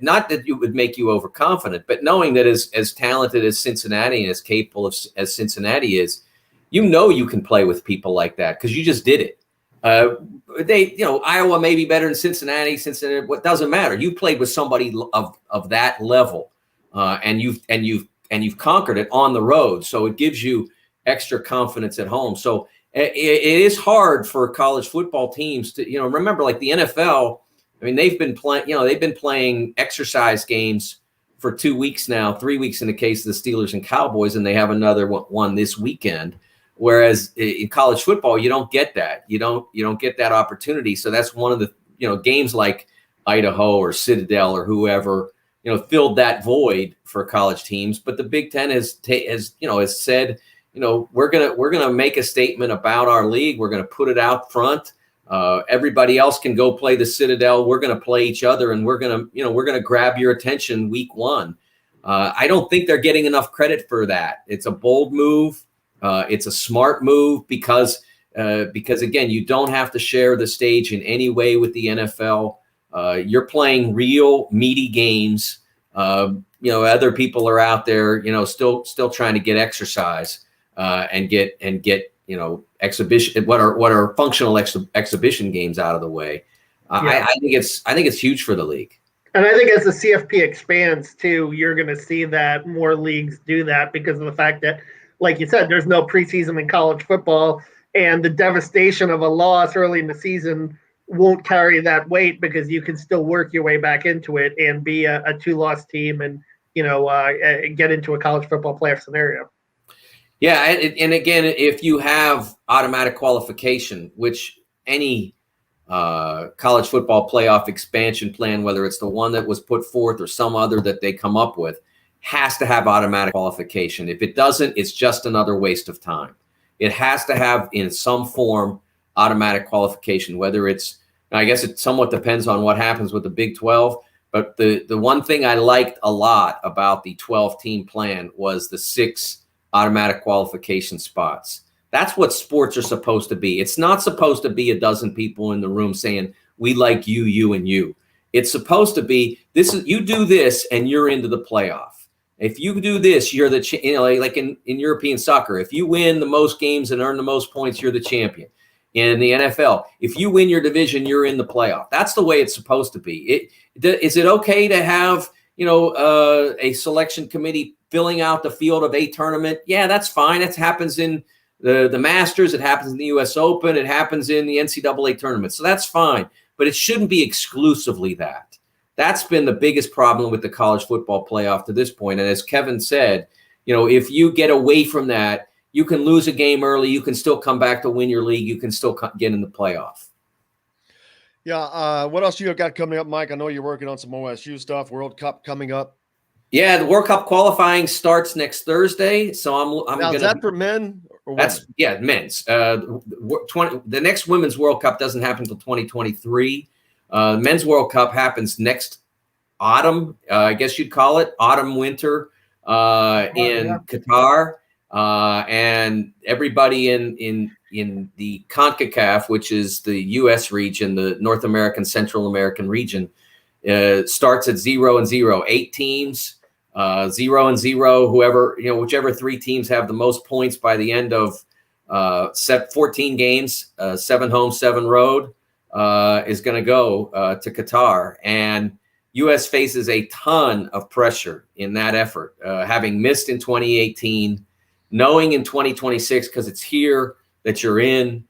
Not that it would make you overconfident, but knowing that as talented as Cincinnati and as capable as Cincinnati is, you can play with people like that because you just did it. Iowa may be better than Cincinnati. Cincinnati, what doesn't matter. You played with somebody of that level, and you've conquered it on the road. So it gives you extra confidence at home. So it is hard for college football teams to, remember, like the NFL. I mean, they've been playing exercise games for 2 weeks now, 3 weeks in the case of the Steelers and Cowboys, and they have another one this weekend. Whereas in college football, you don't get that. You don't get that opportunity. So that's one of the games like Idaho or Citadel or whoever filled that void for college teams. But the Big Ten has said we're gonna make a statement about our league. We're gonna put it out front. Everybody else can go play the Citadel. We're gonna play each other, and we're gonna grab your attention week one. I don't think they're getting enough credit for that. It's a bold move. It's a smart move because again, you don't have to share the stage in any way with the NFL. You're playing real meaty games. Other people are out there, still trying to get exercise and get exhibition. What are functional exhibition games out of the way? I think it's huge for the league. And I think as the CFP expands too, you're going to see that more leagues do that because of the fact that, like you said, there's no preseason in college football, and the devastation of a loss early in the season won't carry that weight because you can still work your way back into it and be a 2-loss team and get into a college football playoff scenario. Yeah, and again, if you have automatic qualification, which any college football playoff expansion plan, whether it's the one that was put forth or some other that they come up with, has to have automatic qualification. If it doesn't, it's just another waste of time. It has to have in some form automatic qualification, whether it's, I guess it somewhat depends on what happens with the Big 12. But the one thing I liked a lot about the 12-team plan was the 6 automatic qualification spots. That's what sports are supposed to be. It's not supposed to be a dozen people in the room saying, we like you, you, and you. It's supposed to be, you do this and you're into the playoff. If you do this, you're like in European soccer, if you win the most games and earn the most points, you're the champion. In the NFL, if you win your division, you're in the playoff. That's the way it's supposed to be. Is it okay to have, a selection committee filling out the field of a tournament? Yeah, that's fine. It happens in the Masters. It happens in the U.S. Open. It happens in the NCAA tournament. So that's fine. But it shouldn't be exclusively that. That's been the biggest problem with the college football playoff to this point. And as Kevin said, if you get away from that, you can lose a game early. You can still come back to win your league. You can still get in the playoff. Yeah. What else you got coming up, Mike? I know you're working on some OSU stuff. World Cup coming up. Yeah, the World Cup qualifying starts next Thursday. So I'm now, is that for men? Or women? Men's. The next Women's World Cup doesn't happen until 2023. Men's World Cup happens next autumn, I guess you'd call it autumn, winter in Qatar. And everybody in the CONCACAF, which is the U.S. region, the North American, Central American region, starts at 0-0, 8 teams, 0-0, whichever 3 teams have the most points by the end of 14 games, 7 home, 7 road, is going to go to Qatar. And U.S. faces a ton of pressure in that effort, having missed in 2018, knowing in 2026, because it's here that you're in.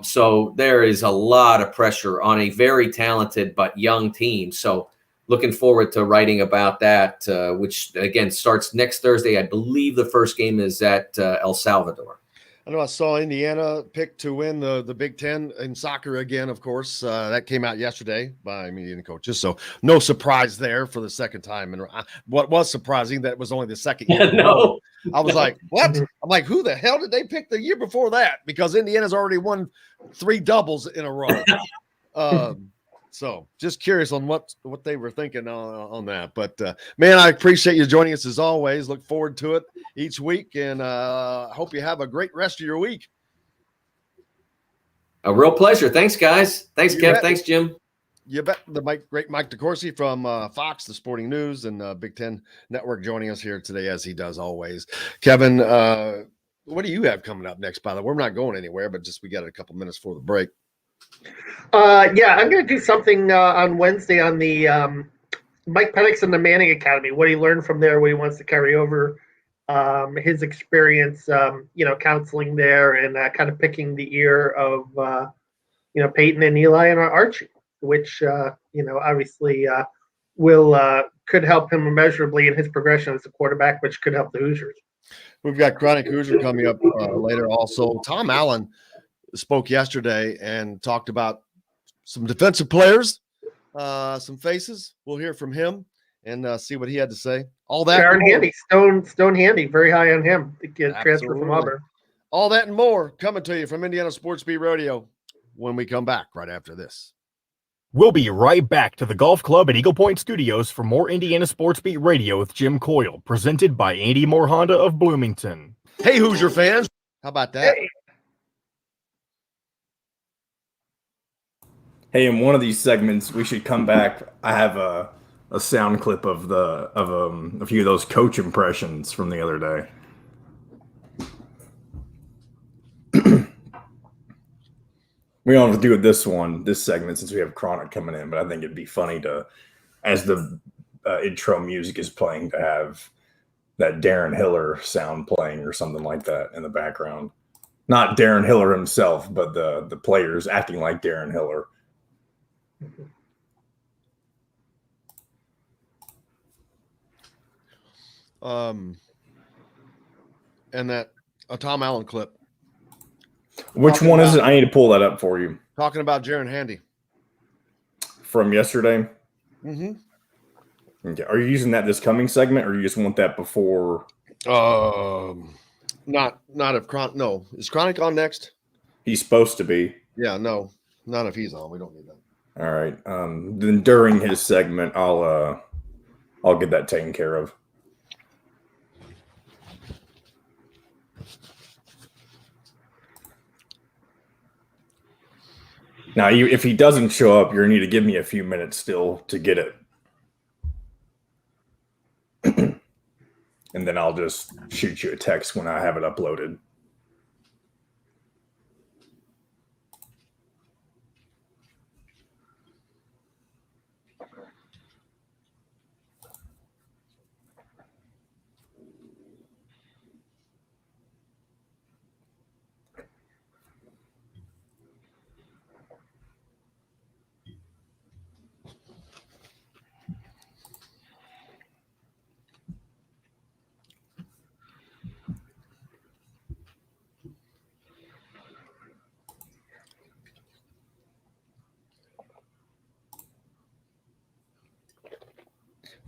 So there is a lot of pressure on a very talented but young team. So looking forward to writing about that, which, again, starts next Thursday. I believe the first game is at El Salvador. I know I saw Indiana picked to win the Big Ten in soccer again, of course. That came out yesterday by Indiana coaches. So no surprise there for the second time. And what was surprising, that was only the second year. No. I was like, what? I'm like, who the hell did they pick the year before that? Because Indiana's already won 3 doubles in a row. So just curious on what they were thinking on that. But, man, I appreciate you joining us as always. Look forward to it each week, and hope you have a great rest of your week. A real pleasure. Thanks, guys. Thanks, Kev. Bet. Thanks, Jim. You bet. The great Mike DeCourcy from Fox, the Sporting News, and Big Ten Network joining us here today, as he does always. Kevin, what do you have coming up next, by the way? We're not going anywhere, but just we got a couple minutes before the break. Yeah, I'm going to do something on Wednesday on the Mike Penix and the Manning Academy. What he learned from there, what he wants to carry over, his experience, counseling there, and kind of picking the ear of Peyton and Eli and Archie, which obviously could help him immeasurably in his progression as a quarterback, which could help the Hoosiers. We've got Chronic Hoosier coming up later. Also, Tom Allen spoke yesterday and talked about some defensive players, some faces. We'll hear from him and see what he had to say. All that. Sharon Handy, Stone Handy, very high on him. The kid transfer from Auburn. All that and more coming to you from Indiana Sports Beat Radio when we come back right after this. We'll be right back to the Golf Club at Eagle Point Studios for more Indiana Sports Beat Radio with Jim Coyle, presented by Andy Moore Honda of Bloomington. Hey, Hoosier fans. How about that? Hey, in one of these segments, we should come back. I have a sound clip of a few of those coach impressions from the other day. We don't have to do it this segment since we have Chronic coming in, but I think it'd be funny to, as the intro music is playing, to have that Darren Hiller sound playing or something like that in the background. Not Darren Hiller himself, but the players acting like Darren Hiller. And that a Tom Allen clip. Which one is it? I need to pull that up for you. Talking about Jaron Handy. From yesterday? Mm-hmm. Okay. Are you using that this coming segment, or you just want that before? Not if Chronic. No. Is Chronic on next? He's supposed to be. Yeah, no. Not if he's on. We don't need that. All right. Then during his segment, I'll get that taken care of. Now, if he doesn't show up, you're going to need to give me a few minutes still to get it. And then I'll just shoot you a text when I have it uploaded.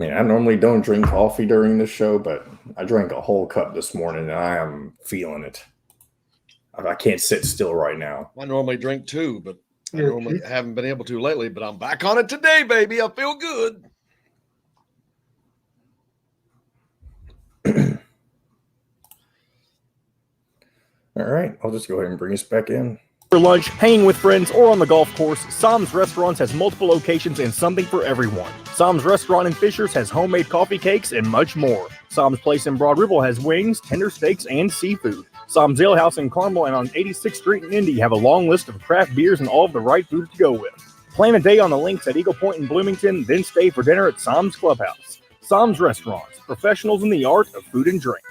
I mean, I normally don't drink coffee during this show, but I drank a whole cup this morning, and I am feeling it. I can't sit still right now. I normally drink two, but I normally haven't been able to lately, but I'm back on it today, baby. I feel good. All right, I'll just go ahead and bring us back in. For lunch, hanging with friends, or on the golf course, Sam's Restaurants has multiple locations and something for everyone. Sam's Restaurant in Fishers has homemade coffee cakes and much more. Sam's Place in Broad Ripple has wings, tender steaks, and seafood. Sam's Ale House in Carmel and on 86th Street in Indy have a long list of craft beers and all of the right food to go with. Plan a day on the links at Eagle Point in Bloomington, then stay for dinner at Sam's Clubhouse. Sam's Restaurants, professionals in the art of food and drink.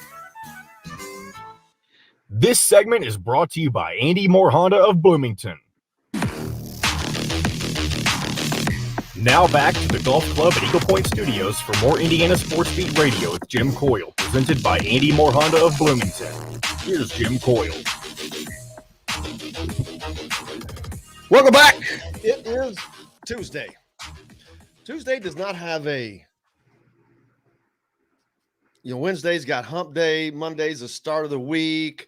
This segment is brought to you by Andy Moore Honda of Bloomington. Now back to the Golf Club at Eagle Point Studios for more Indiana Sports Beat Radio with Jim Coyle, presented by Andy Moore Honda of Bloomington. Here's Jim Coyle. Welcome back. It is Tuesday. Tuesday does not have a... Wednesday's got hump day. Monday's the start of the week.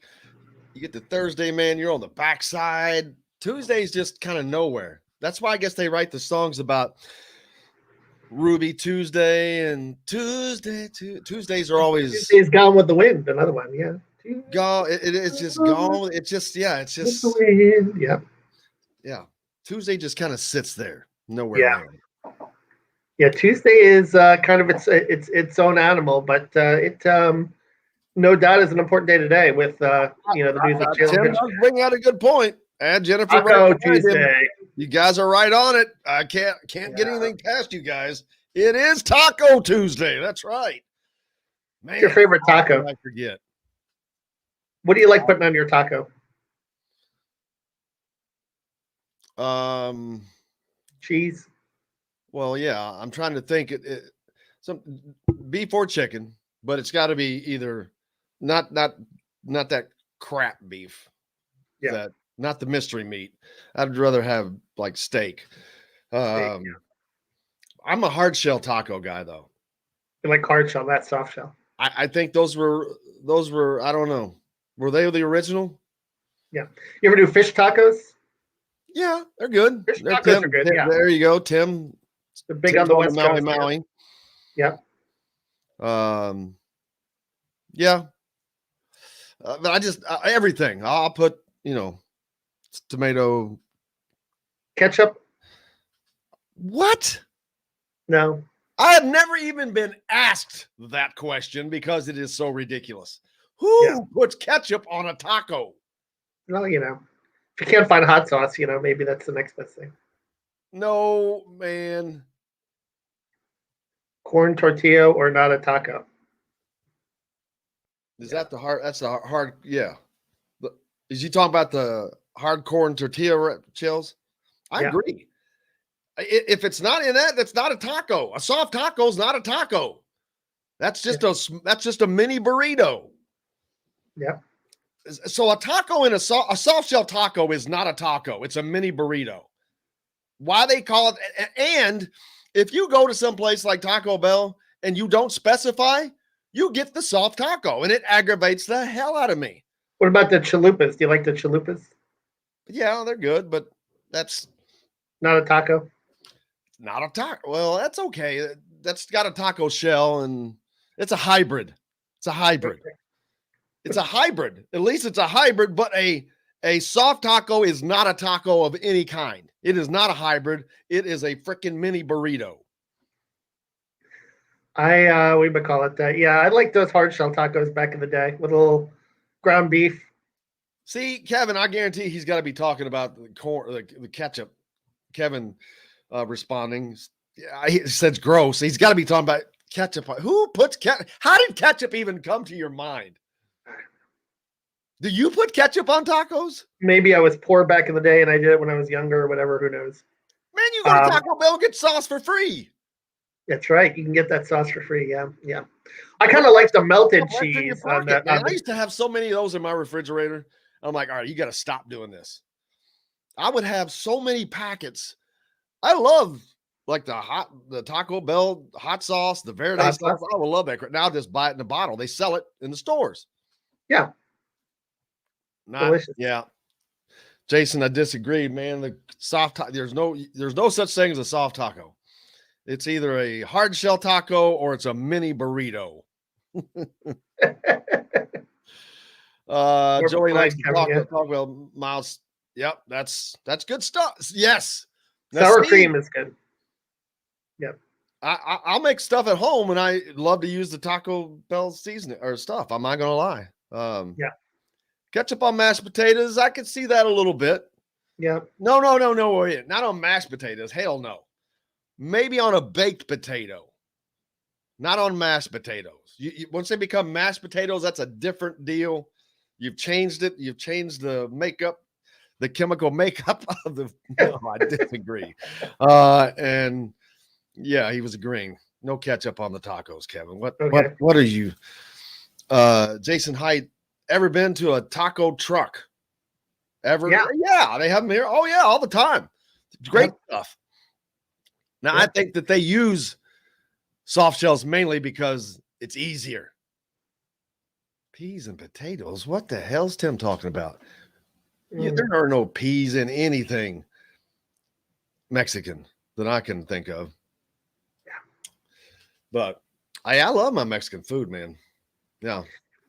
You get to Thursday, man, you're on the backside. Tuesday's just kind of nowhere. That's why I guess they write the songs about Ruby Tuesday and Tuesdays are always... Tuesday's Gone with the Wind, another one, yeah. Gone. It's just gone. It's just, it's just... With the wind. Yeah. Yeah. Tuesday just kind of sits there. Nowhere. Yeah. Yeah, Tuesday is kind of its own animal, but it no doubt is an important day today with the news of Jalen. Tim bring out a good point. And Jennifer, Taco Tuesday. You guys are right on it. I can't get anything past you guys. It is Taco Tuesday. That's right. Man, what's your favorite taco? I forget. What do you like putting on your taco? Cheese. Well, yeah, I'm trying to think. Some beef or chicken, but it's got to be either not that crap beef. Yeah. Not the mystery meat. I'd rather have like steak. I'm a hard shell taco guy though. You like hard shell, not soft shell. I think those were I don't know. Were they the original? Yeah. You ever do fish tacos? Yeah, they're good. Fish tacos are good. Yeah. There you go, Tim. They're big on the West Coast. Maui. Yeah. Yeah. But I just everything. I'll put, tomato. Ketchup? What? No. I have never even been asked that question because it is so ridiculous. Who puts ketchup on a taco? Well, if you can't find hot sauce, maybe that's the next best thing. No, man. Corn tortilla or not a taco? Is that the hard? That's the hard. Yeah. Is you talking about the hard corn tortilla shells? I agree. If it's not in that, that's not a taco. A soft taco is not a taco. That's just a mini burrito. Yeah. So a taco in a soft shell taco is not a taco. It's a mini burrito. Why they call it? And if you go to some place like Taco Bell and you don't specify, you get the soft taco, and it aggravates the hell out of me. What about the chalupas? Do you like the chalupas? Yeah, they're good, but that's not a taco. Not a taco. Well, that's okay. That's got a taco shell, and it's a hybrid. It's a hybrid. It's a hybrid. At least it's a hybrid, but a soft taco is not a taco of any kind. It is not a hybrid. It is a freaking mini burrito. We would call it that. Yeah, I like those hard shell tacos back in the day with a little ground beef. See, Kevin, I guarantee he's got to be talking about the corn, the ketchup. Kevin responding, he says gross. He's got to be talking about ketchup. Who puts ketchup? How did ketchup even come to your mind? Do you put ketchup on tacos? Maybe I was poor back in the day and I did it when I was younger or whatever. Who knows? Man, you go to Taco Bell and get sauce for free. That's right. You can get that sauce for free. Yeah. Yeah. I kind of like the melted cheese on that. I used to have so many of those in my refrigerator. I'm like, all right, you got to stop doing this. I would have so many packets. I love like the Taco Bell hot sauce, the Verde sauce. I would love that. Now just buy it in a bottle. They sell it in the stores. Yeah. Delicious. Yeah. Jason, I disagree, man. The soft there's no such thing as a soft taco. It's either a hard shell taco or it's a mini burrito. Joey likes to talk about Miles. Yep, that's good stuff. Yes. Sour cream is good. Yep. I'll make stuff at home, and I love to use the Taco Bell seasoning or stuff. I'm not gonna lie. Yeah. Ketchup on mashed potatoes, I could see that a little bit. Yeah. No. Not on mashed potatoes. Hell no. Maybe on a baked potato. Not on mashed potatoes. Once they become mashed potatoes, that's a different deal. You've changed it. You've changed the makeup, the chemical makeup of the. No, I disagree. And yeah, he was agreeing. No ketchup on the tacos, Kevin. What are you? Jason Height, ever been to a taco truck? Ever? Yeah, they have them here. Oh yeah, all the time. Great stuff. Now I think that they use soft shells mainly because it's easier. Peas and potatoes. What the hell's Tim talking about? Yeah, there are no peas in anything Mexican that I can think of. Yeah. But I love my Mexican food, man. Yeah.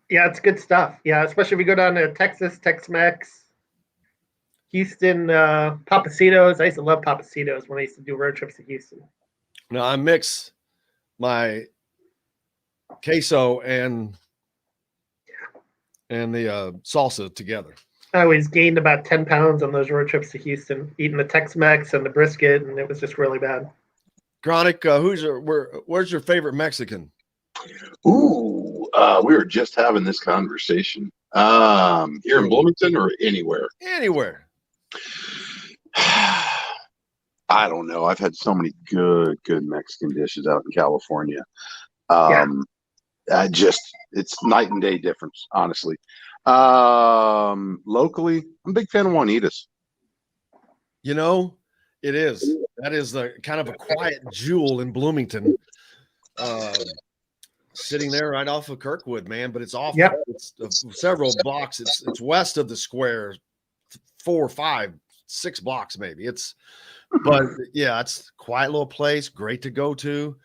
Yeah, it's good stuff. Yeah, especially if you go down to Texas, Tex-Mex, Houston, Pappasitos. I used to love Pappasitos when I used to do road trips to Houston. Now I mix my queso and the salsa together. I always gained about 10 pounds on those road trips to Houston, eating the Tex-Mex and the brisket, and it was just really bad. Chronic, where's your favorite Mexican? Ooh, we were just having this conversation. Here in Bloomington or anywhere? Anywhere. I don't know. I've had so many good Mexican dishes out in California. It's night and day difference, honestly. Locally, I'm a big fan of Juanita's. You know, it is. That is the kind of a quiet jewel in Bloomington. Sitting there right off of Kirkwood, man, but it's off. Yep. It's several blocks. It's west of the square, 4, 5, 6 blocks maybe. But yeah, it's a quiet little place, great to go to.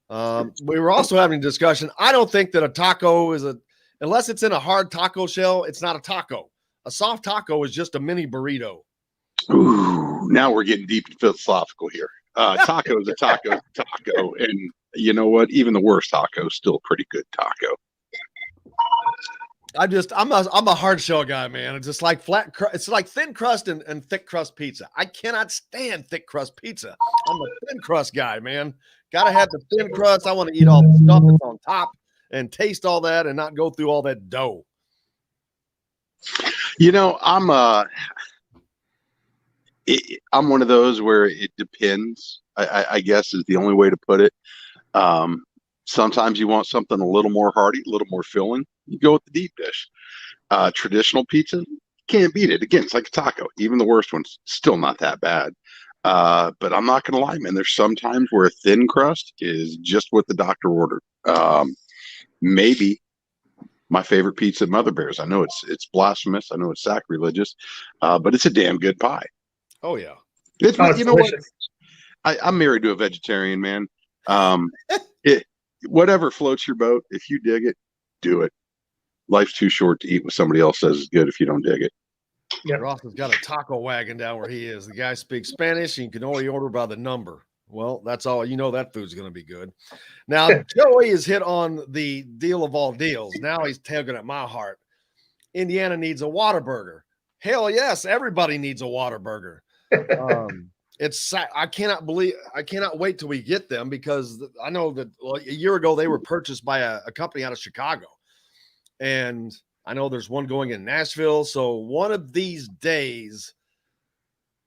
We were also having a discussion. I don't think that a taco is unless it's in a hard taco shell, it's not a taco. A soft taco is just a mini burrito. Ooh, now we're getting deep and philosophical here. Taco is a taco, and you know what? Even the worst taco is still a pretty good taco. I'm a hard shell guy, man. It's just like it's like thin crust and thick crust pizza. I cannot stand thick crust pizza. I'm a thin crust guy, man. Gotta have the thin crust. I want to eat all the stuff that's on top and taste all that and not go through all that dough. You know, I'm one of those where it depends, I guess is the only way to put it. Sometimes you want something a little more hearty, a little more filling. You go with the deep dish. Traditional pizza, can't beat it. Again, it's like a taco. Even the worst one's still not that bad. But I'm not going to lie, man. There's some times where a thin crust is just what the doctor ordered. Maybe my favorite pizza, Mother Bear's. I know it's blasphemous. I know it's sacrilegious, but it's a damn good pie. Oh yeah, it's you know delicious. what? I'm married to a vegetarian, man. Whatever floats your boat. If you dig it, do it. Life's too short to eat what somebody else says is good if you don't dig it. Yeah, Ross has got a taco wagon down where he is. The guy speaks Spanish and you can only order by the number. Well, that's all. You know that food's going to be good. Now, Joey has hit on the deal of all deals. Now he's tugging at my heart. Indiana needs a Whataburger. Hell yes, everybody needs a Whataburger. I cannot wait till we get them because I know that a year ago they were purchased by a company out of Chicago. And I know there's one going in Nashville. So one of these days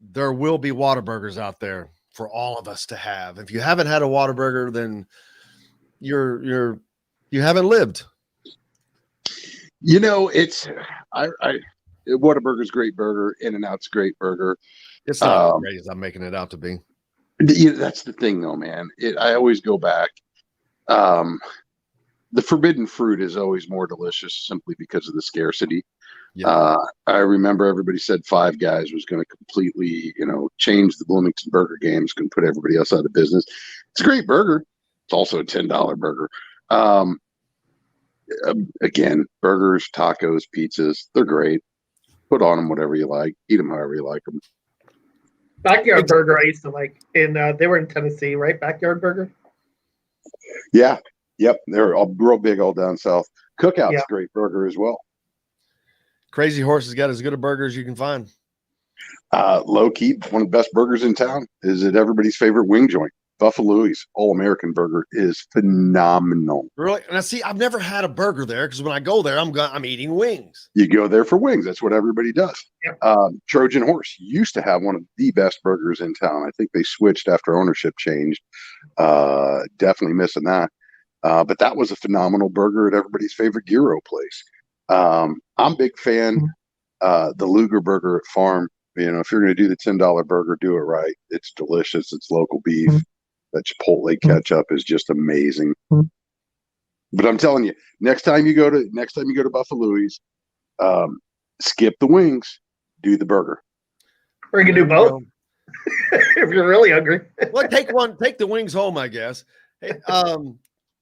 there will be Whataburgers out there for all of us to have. If you haven't had a Whataburger, then you haven't lived. You know, Whataburger's great burger. In-N-Out's great burger. It's not as great as I'm making it out to be. That's the thing, though, man. I always go back. The forbidden fruit is always more delicious simply because of the scarcity. Yeah. I remember everybody said Five Guys was going to completely, change the Bloomington burger game. It's going to put everybody else out of business. It's a great burger. It's also a $10 burger. Again, burgers, tacos, pizzas, they're great. Put on them whatever you like. Eat them however you like them. Backyard Burger I used to like. They were in Tennessee, right? Backyard Burger? Yeah. Yep. They're all real big all down south. Cookout's a great burger as well. Crazy Horse has got as good a burger as you can find. Low key, one of the best burgers in town is at everybody's favorite wing joint. Buffalo's All-American Burger is phenomenal. Really? And see, I've never had a burger there because when I go there, I'm eating wings. You go there for wings. That's what everybody does. Yep. Trojan Horse used to have one of the best burgers in town. I think they switched after ownership changed. Definitely missing that. But that was a phenomenal burger at everybody's favorite gyro place. I'm a big fan. The Luger Burger at Farm. If you're going to do the $10 burger, do it right. It's delicious. It's local beef. That Chipotle ketchup is just amazing. But I'm telling you, next time you go to Buffalo's, skip the wings, do the burger. Or you can do both if you're really hungry. Well, take the wings home, I guess. Hey,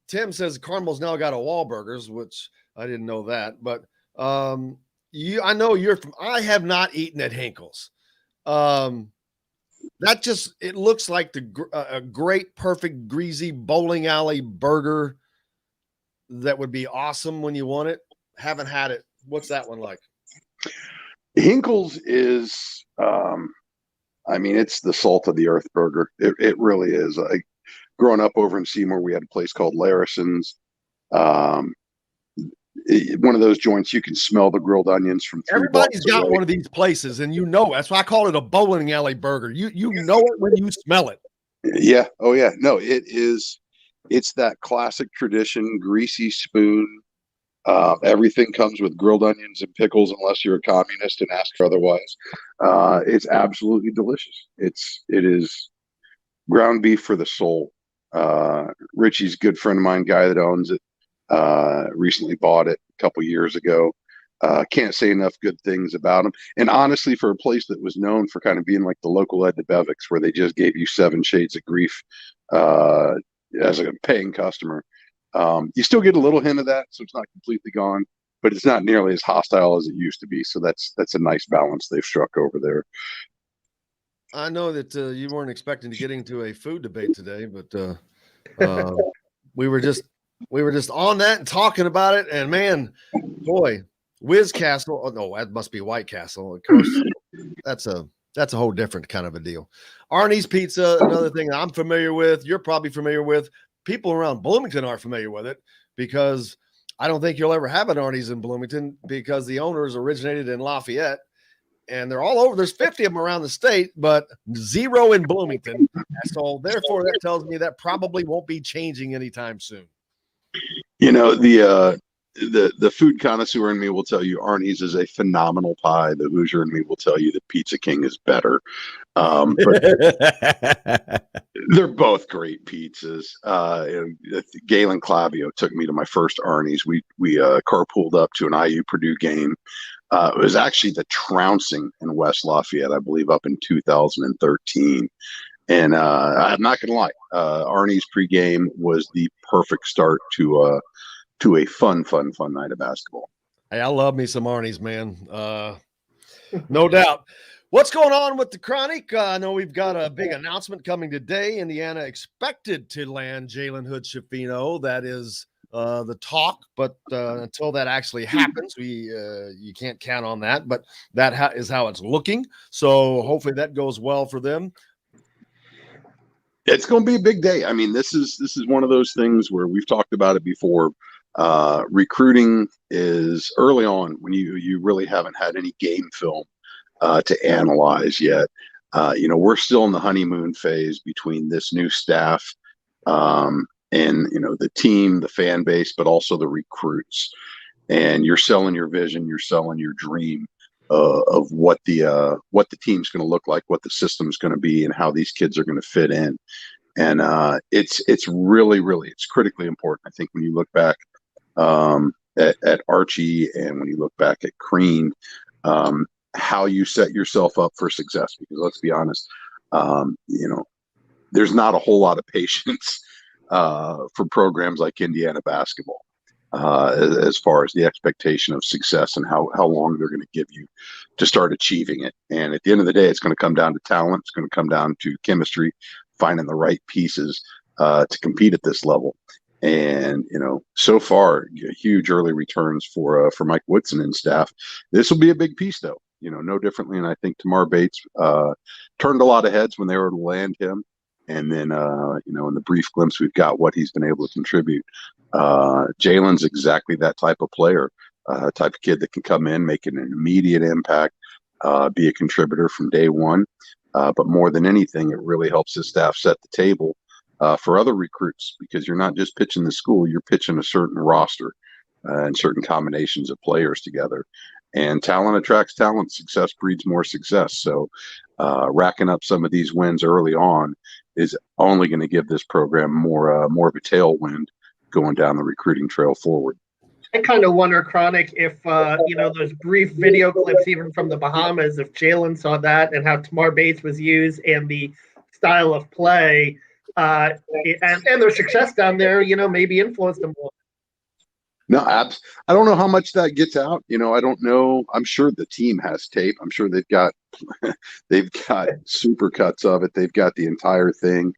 Tim says Carmel's now got a Wahlburgers, which I didn't know that, but I know you're from. I have not eaten at Hinkle's. It looks like a great, perfect, greasy bowling alley burger that would be awesome when you want it. Haven't had it. What's that one like? Hinkle's is, I mean, it's the salt of the earth burger. It really is. Growing up over in Seymour, we had a place called Larison's. One of those joints you can smell the grilled onions from. Everybody's got one of these places, and that's why I call it a bowling alley burger. You know it when you smell it. Yeah. Oh yeah. No, it is. It's that classic tradition, greasy spoon. Everything comes with grilled onions and pickles, unless you're a communist and ask for otherwise. It's absolutely delicious. It is ground beef for the soul. Richie's a good friend of mine, guy that owns it. Recently bought it a couple years ago. Can't say enough good things about him. And honestly, for a place that was known for kind of being like the local Ed DeBevick's, where they just gave you 7 shades of grief as a paying customer, you still get a little hint of that, so it's not completely gone, but it's not nearly as hostile as it used to be. So that's a nice balance they've struck over there. I know that you weren't expecting to get into a food debate today, but we were just on that and talking about it. And man, boy, Whiz Castle. Oh no, that must be White Castle. Of course, that's a whole different kind of a deal. Arnie's Pizza, another thing I'm familiar with. You're probably familiar with. People around Bloomington aren't familiar with it because I don't think you'll ever have an Arnie's in Bloomington because the owners originated in Lafayette. And they're all over. There's 50 of them around the state, but 0 in Bloomington. So therefore, that tells me that probably won't be changing anytime soon. You know, the food connoisseur in me will tell you Arnie's is a phenomenal pie. The Hoosier in me will tell you that Pizza King is better. But they're both great pizzas. Galen Clavio took me to my first Arnie's. We carpooled up to an IU Purdue game. It was actually the trouncing in West Lafayette, I believe, up in 2013. And I'm not going to lie, Arnie's pregame was the perfect start to a fun night of basketball. Hey, I love me some Arnie's, man. No doubt. What's going on with the Chronic? I know we've got a big announcement coming today. Indiana expected to land Jalen Hood-Schifino. That is the talk, but until that actually happens, you can't count on that. But that is how it's looking. So hopefully that goes well for them. It's going to be a big day. I mean, this is one of those things where we've talked about it before. Recruiting is early on when you really haven't had any game film to analyze yet. We're still in the honeymoon phase between this new staff and the team, the fan base, but also the recruits. And you're selling your vision, you're selling your dream of what the team's going to look like, what the system's going to be, and how these kids are going to fit in. And it's really, really, it's critically important. I think when you look back at Archie and when you look back at Crean, how you set yourself up for success. Because let's be honest, there's not a whole lot of patience for programs like Indiana basketball as far as the expectation of success and how long they're going to give you to start achieving it. And at the end of the day, it's going to come down to talent. It's going to come down to chemistry, finding the right pieces to compete at this level. And, so far, huge early returns for Mike Woodson and staff. This will be a big piece, though, no differently. And I think Tamar Bates turned a lot of heads when they were able to land him. And then, in the brief glimpse we've got what he's been able to contribute. Jalen's exactly that type of player, type of kid that can come in, make an immediate impact, be a contributor from day one. But more than anything, it really helps his staff set the table for other recruits, because you're not just pitching the school, you're pitching a certain roster and certain combinations of players together. And talent attracts talent. Success breeds more success. So racking up some of these wins early on is only going to give this program more of a tailwind going down the recruiting trail forward. I kind of wonder, Chronic, if those brief video clips, even from the Bahamas, if Jalen saw that and how Tamar Bates was used and the style of play, and their success down there, maybe influenced them more. No, I don't know how much that gets out. I don't know. I'm sure the team has tape. I'm sure they've got super cuts of it. They've got the entire thing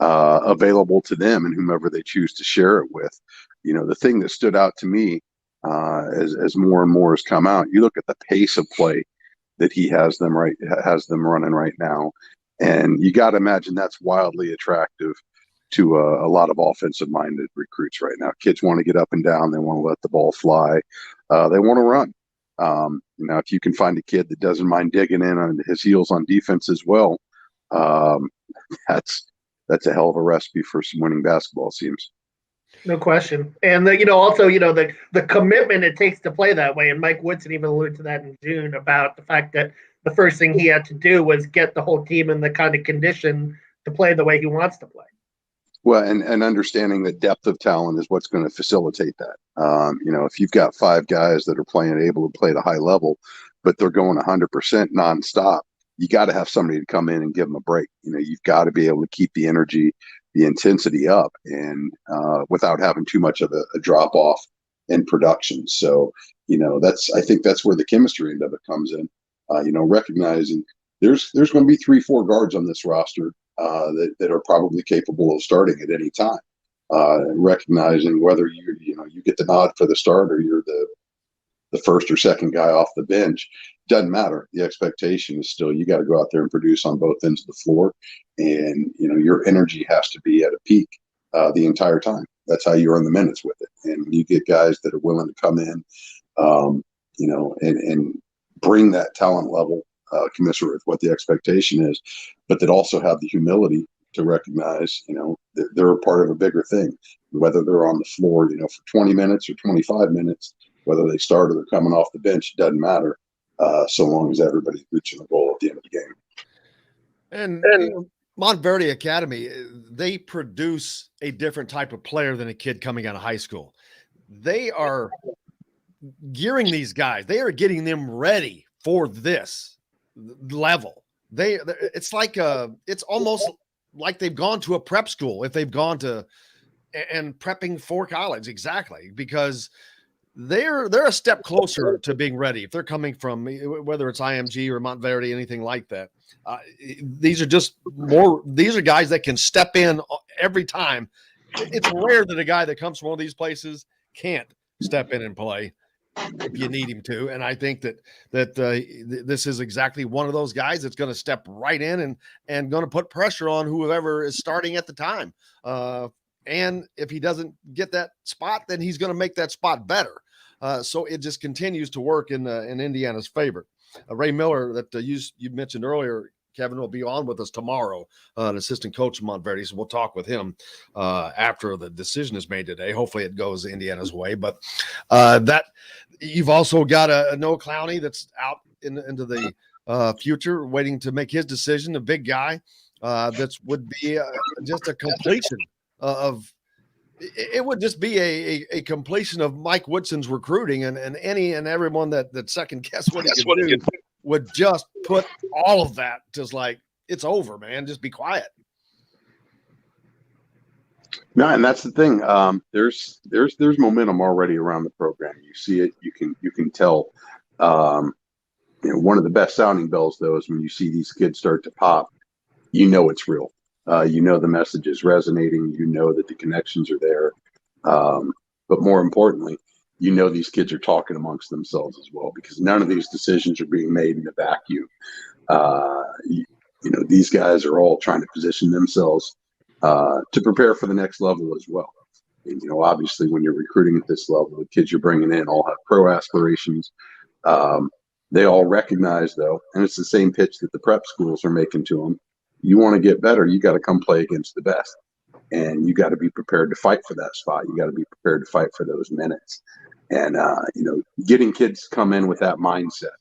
available to them and whomever they choose to share it with. The thing that stood out to me as more and more has come out, you look at the pace of play that he has them running right now. And you got to imagine that's wildly attractive to a lot of offensive-minded recruits right now. Kids want to get up and down. They want to let the ball fly. They want to run. If you can find a kid that doesn't mind digging in on his heels on defense as well, that's a hell of a recipe for some winning basketball teams. No question. And also the commitment it takes to play that way. And Mike Woodson even alluded to that in June about the fact that the first thing he had to do was get the whole team in the kind of condition to play the way he wants to play. Well, and understanding that depth of talent is what's going to facilitate that. If you've got 5 guys that are able to play at a high level, but they're going 100% nonstop, you got to have somebody to come in and give them a break. You've got to be able to keep the energy, the intensity up, and without having too much of a drop off in production. So, I think that's where the chemistry end of it comes in. Recognizing there's going to be 3-4 guards on this roster that are probably capable of starting at any time. Recognizing whether you get the nod for the start or you're the first or second guy off the bench, doesn't matter. The expectation is still you got to go out there and produce on both ends of the floor, and your energy has to be at a peak the entire time. That's how you earn the minutes with it. And when you get guys that are willing to come in, and bring that talent level commensurate with what the expectation is, but that also have the humility to recognize, that they're a part of a bigger thing, whether they're on the floor, for 20 minutes or 25 minutes, whether they start or they're coming off the bench, doesn't matter, so long as everybody's reaching the goal at the end of the game. And Montverde Academy, they produce a different type of player than a kid coming out of high school. They are gearing these guys. They are getting them ready for this level. It's almost like they've gone to a prep school if they've gone to and prepping for college. Exactly. Because they're a step closer to being ready. If they're coming from, whether it's IMG or Montverde, anything like that, these are guys that can step in every time. It's rare that a guy that comes from one of these places can't step in and play if you need him to. And I think that this is exactly one of those guys that's going to step right in and going to put pressure on whoever is starting at the time. And if he doesn't get that spot, then he's going to make that spot better. So it just continues to work in Indiana's favor. Ray Miller, that you mentioned earlier, Kevin, will be on with us tomorrow, an assistant coach of Montverde. So we'll talk with him after the decision is made today. Hopefully it goes Indiana's way. But that you've also got a Noah Clowney that's out into the future, waiting to make his decision. A big guy that would be just a completion of. It would just be a completion of Mike Woodson's recruiting, and any and everyone that second guess what he could do would just put all of that just like, it's over, man. Just be quiet. No, and that's the thing. There's momentum already around the program. You see it. You can tell. One of the best sounding bells, though, is when you see these kids start to pop. It's real. The message is resonating. That the connections are there. But more importantly, these kids are talking amongst themselves as well, because none of these decisions are being made in a vacuum. These guys are all trying to position themselves to prepare for the next level as well. And, obviously, when you're recruiting at this level, the kids you're bringing in all have pro aspirations. They all recognize, though, and it's the same pitch that the prep schools are making to them. You want to get better, you got to come play against the best. And you got to be prepared to fight for that spot. You got to be prepared to fight for those minutes. And, getting kids to come in with that mindset,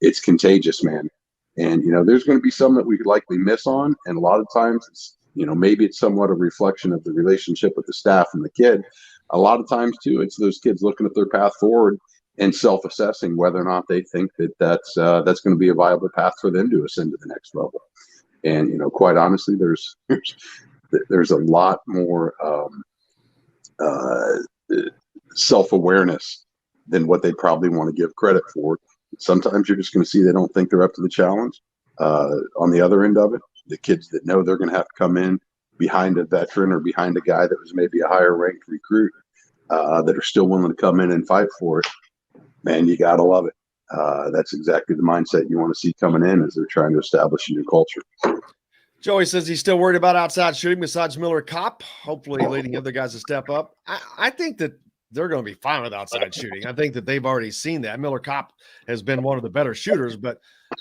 it's contagious, man. And, there's going to be some that we could likely miss on. And a lot of times, it's, maybe it's somewhat a reflection of the relationship with the staff and the kid. A lot of times, too, it's those kids looking at their path forward and self-assessing whether or not they think that's going to be a viable path for them to ascend to the next level. And, quite honestly, there's a lot more self-awareness than what they probably want to give credit for. Sometimes you're just going to see they don't think they're up to the challenge. On the other end of it, the kids that know they're going to have to come in behind a veteran or behind a guy that was maybe a higher ranked recruit, that are still willing to come in and fight for it. Man, you got to love it. That's exactly the mindset you want to see coming in as they're trying to establish a new culture. Joey says he's still worried about outside shooting besides Miller Kopp, hopefully leading other guys to step up. I think that they're going to be fine with outside shooting. I think that they've already seen that. Miller Kopp has been one of the better shooters, but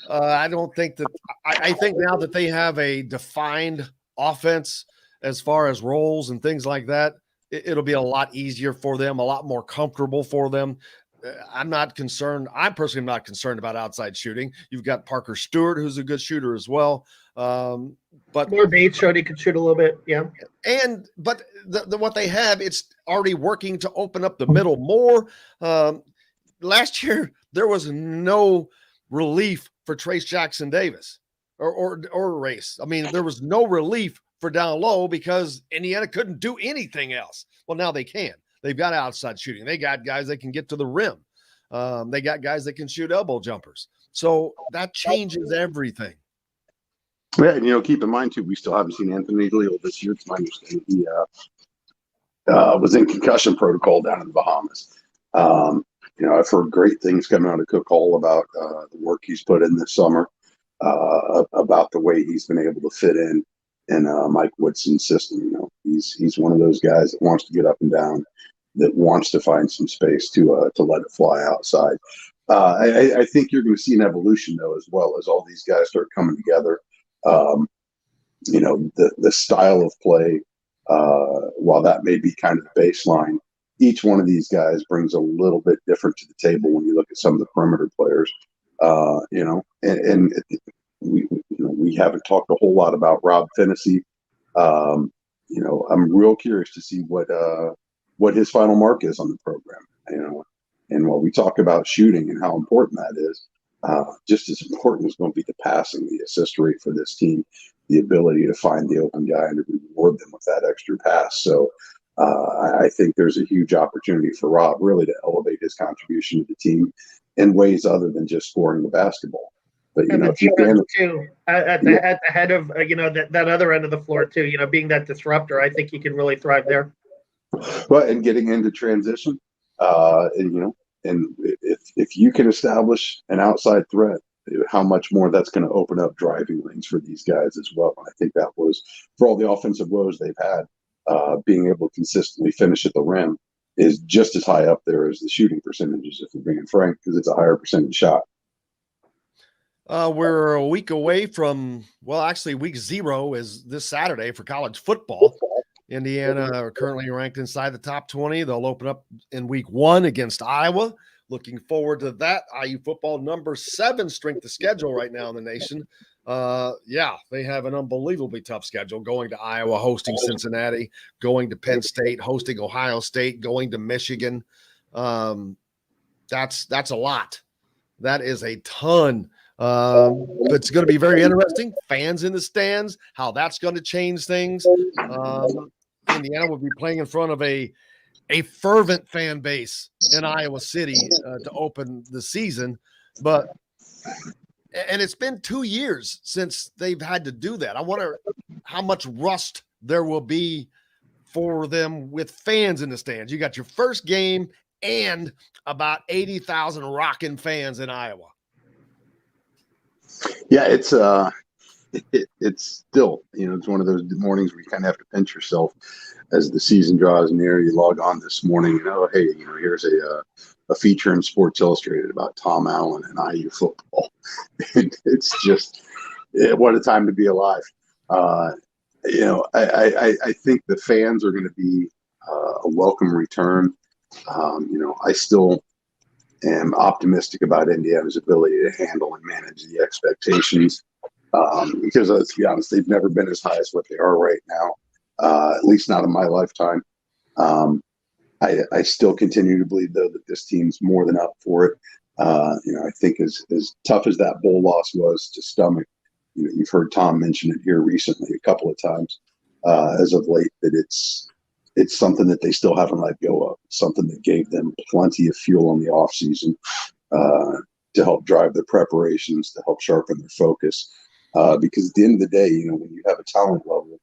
I don't think that – I think now that they have a defined offense as far as roles and things like that, it'll be a lot easier for them, a lot more comfortable for them. I'm not concerned. I'm personally not concerned about outside shooting. You've got Parker Stewart, who's a good shooter as well. But more Bates showed he could shoot a little bit. Yeah. But what they have, it's already working to open up the middle more. Last year, there was no relief for Trace Jackson Davis or Race. I mean, there was no relief for down low because Indiana couldn't do anything else. Well, now they can. They've got outside shooting. They got guys that can get to the rim. They got guys that can shoot elbow jumpers. So that changes everything. Yeah, and keep in mind too, we still haven't seen Anthony Leal this year. It's my understanding he was in concussion protocol down in the Bahamas. I've heard great things coming out of Cook Hall about the work he's put in this summer, about the way he's been able to fit in Mike Woodson's system. He's one of those guys that wants to get up and down, that wants to find some space to let it fly outside. I think you're going to see an evolution though, as well as all these guys start coming together. The style of play, while that may be kind of the baseline, each one of these guys brings a little bit different to the table when you look at some of the perimeter players. We haven't talked a whole lot about Rob Finney. I'm real curious to see what his final mark is on the program. And while we talk about shooting and how important that is, just as important is going to be the passing, the assist rate for this team, the ability to find the open guy and to reward them with that extra pass. So I think there's a huge opportunity for Rob really to elevate his contribution to the team in ways other than just scoring the basketball. But if you can too, at the head of that other end of the floor too, being that disruptor, I think he can really thrive there. Well, and getting into transition, and if you can establish an outside threat, how much more that's going to open up driving lanes for these guys as well. And I think that was, for all the offensive woes they've had, being able to consistently finish at the rim is just as high up there as the shooting percentages, if we're being frank, because it's a higher percentage shot. We're a week away from, actually week 0 is this Saturday for college football. Indiana are currently ranked inside the top 20. They'll open up in week 1 against Iowa. Looking forward to that. IU football, number 7 strength of schedule right now in the nation. They have an unbelievably tough schedule, going to Iowa, hosting Cincinnati, going to Penn State, hosting Ohio State, going to Michigan. That's a lot. That is a ton. It's going to be very interesting. Fans in the stands, how that's going to change things. Indiana will be playing in front of a fervent fan base in Iowa City to open the season. And it's been 2 years since they've had to do that. I wonder how much rust there will be for them with fans in the stands. You got your first game and about 80,000 rocking fans in Iowa. Yeah, it's still, it's one of those mornings where you kind of have to pinch yourself as the season draws near. You log on this morning, here's a feature in Sports Illustrated about Tom Allen and IU football. It's just, what a time to be alive. I think the fans are going to be a welcome return. I still am optimistic about Indiana's ability to handle and manage the expectations, because let's be honest, they've never been as high as what they are right now, at least not in my lifetime. I still continue to believe, though, that this team's more than up for it. I think as tough as that bowl loss was to stomach, you've heard Tom mention it here recently a couple of times as of late, that it's something that they still haven't let go of. It's something that gave them plenty of fuel in the offseason to help drive their preparations, to help sharpen their focus. Because at the end of the day, when you have a talent level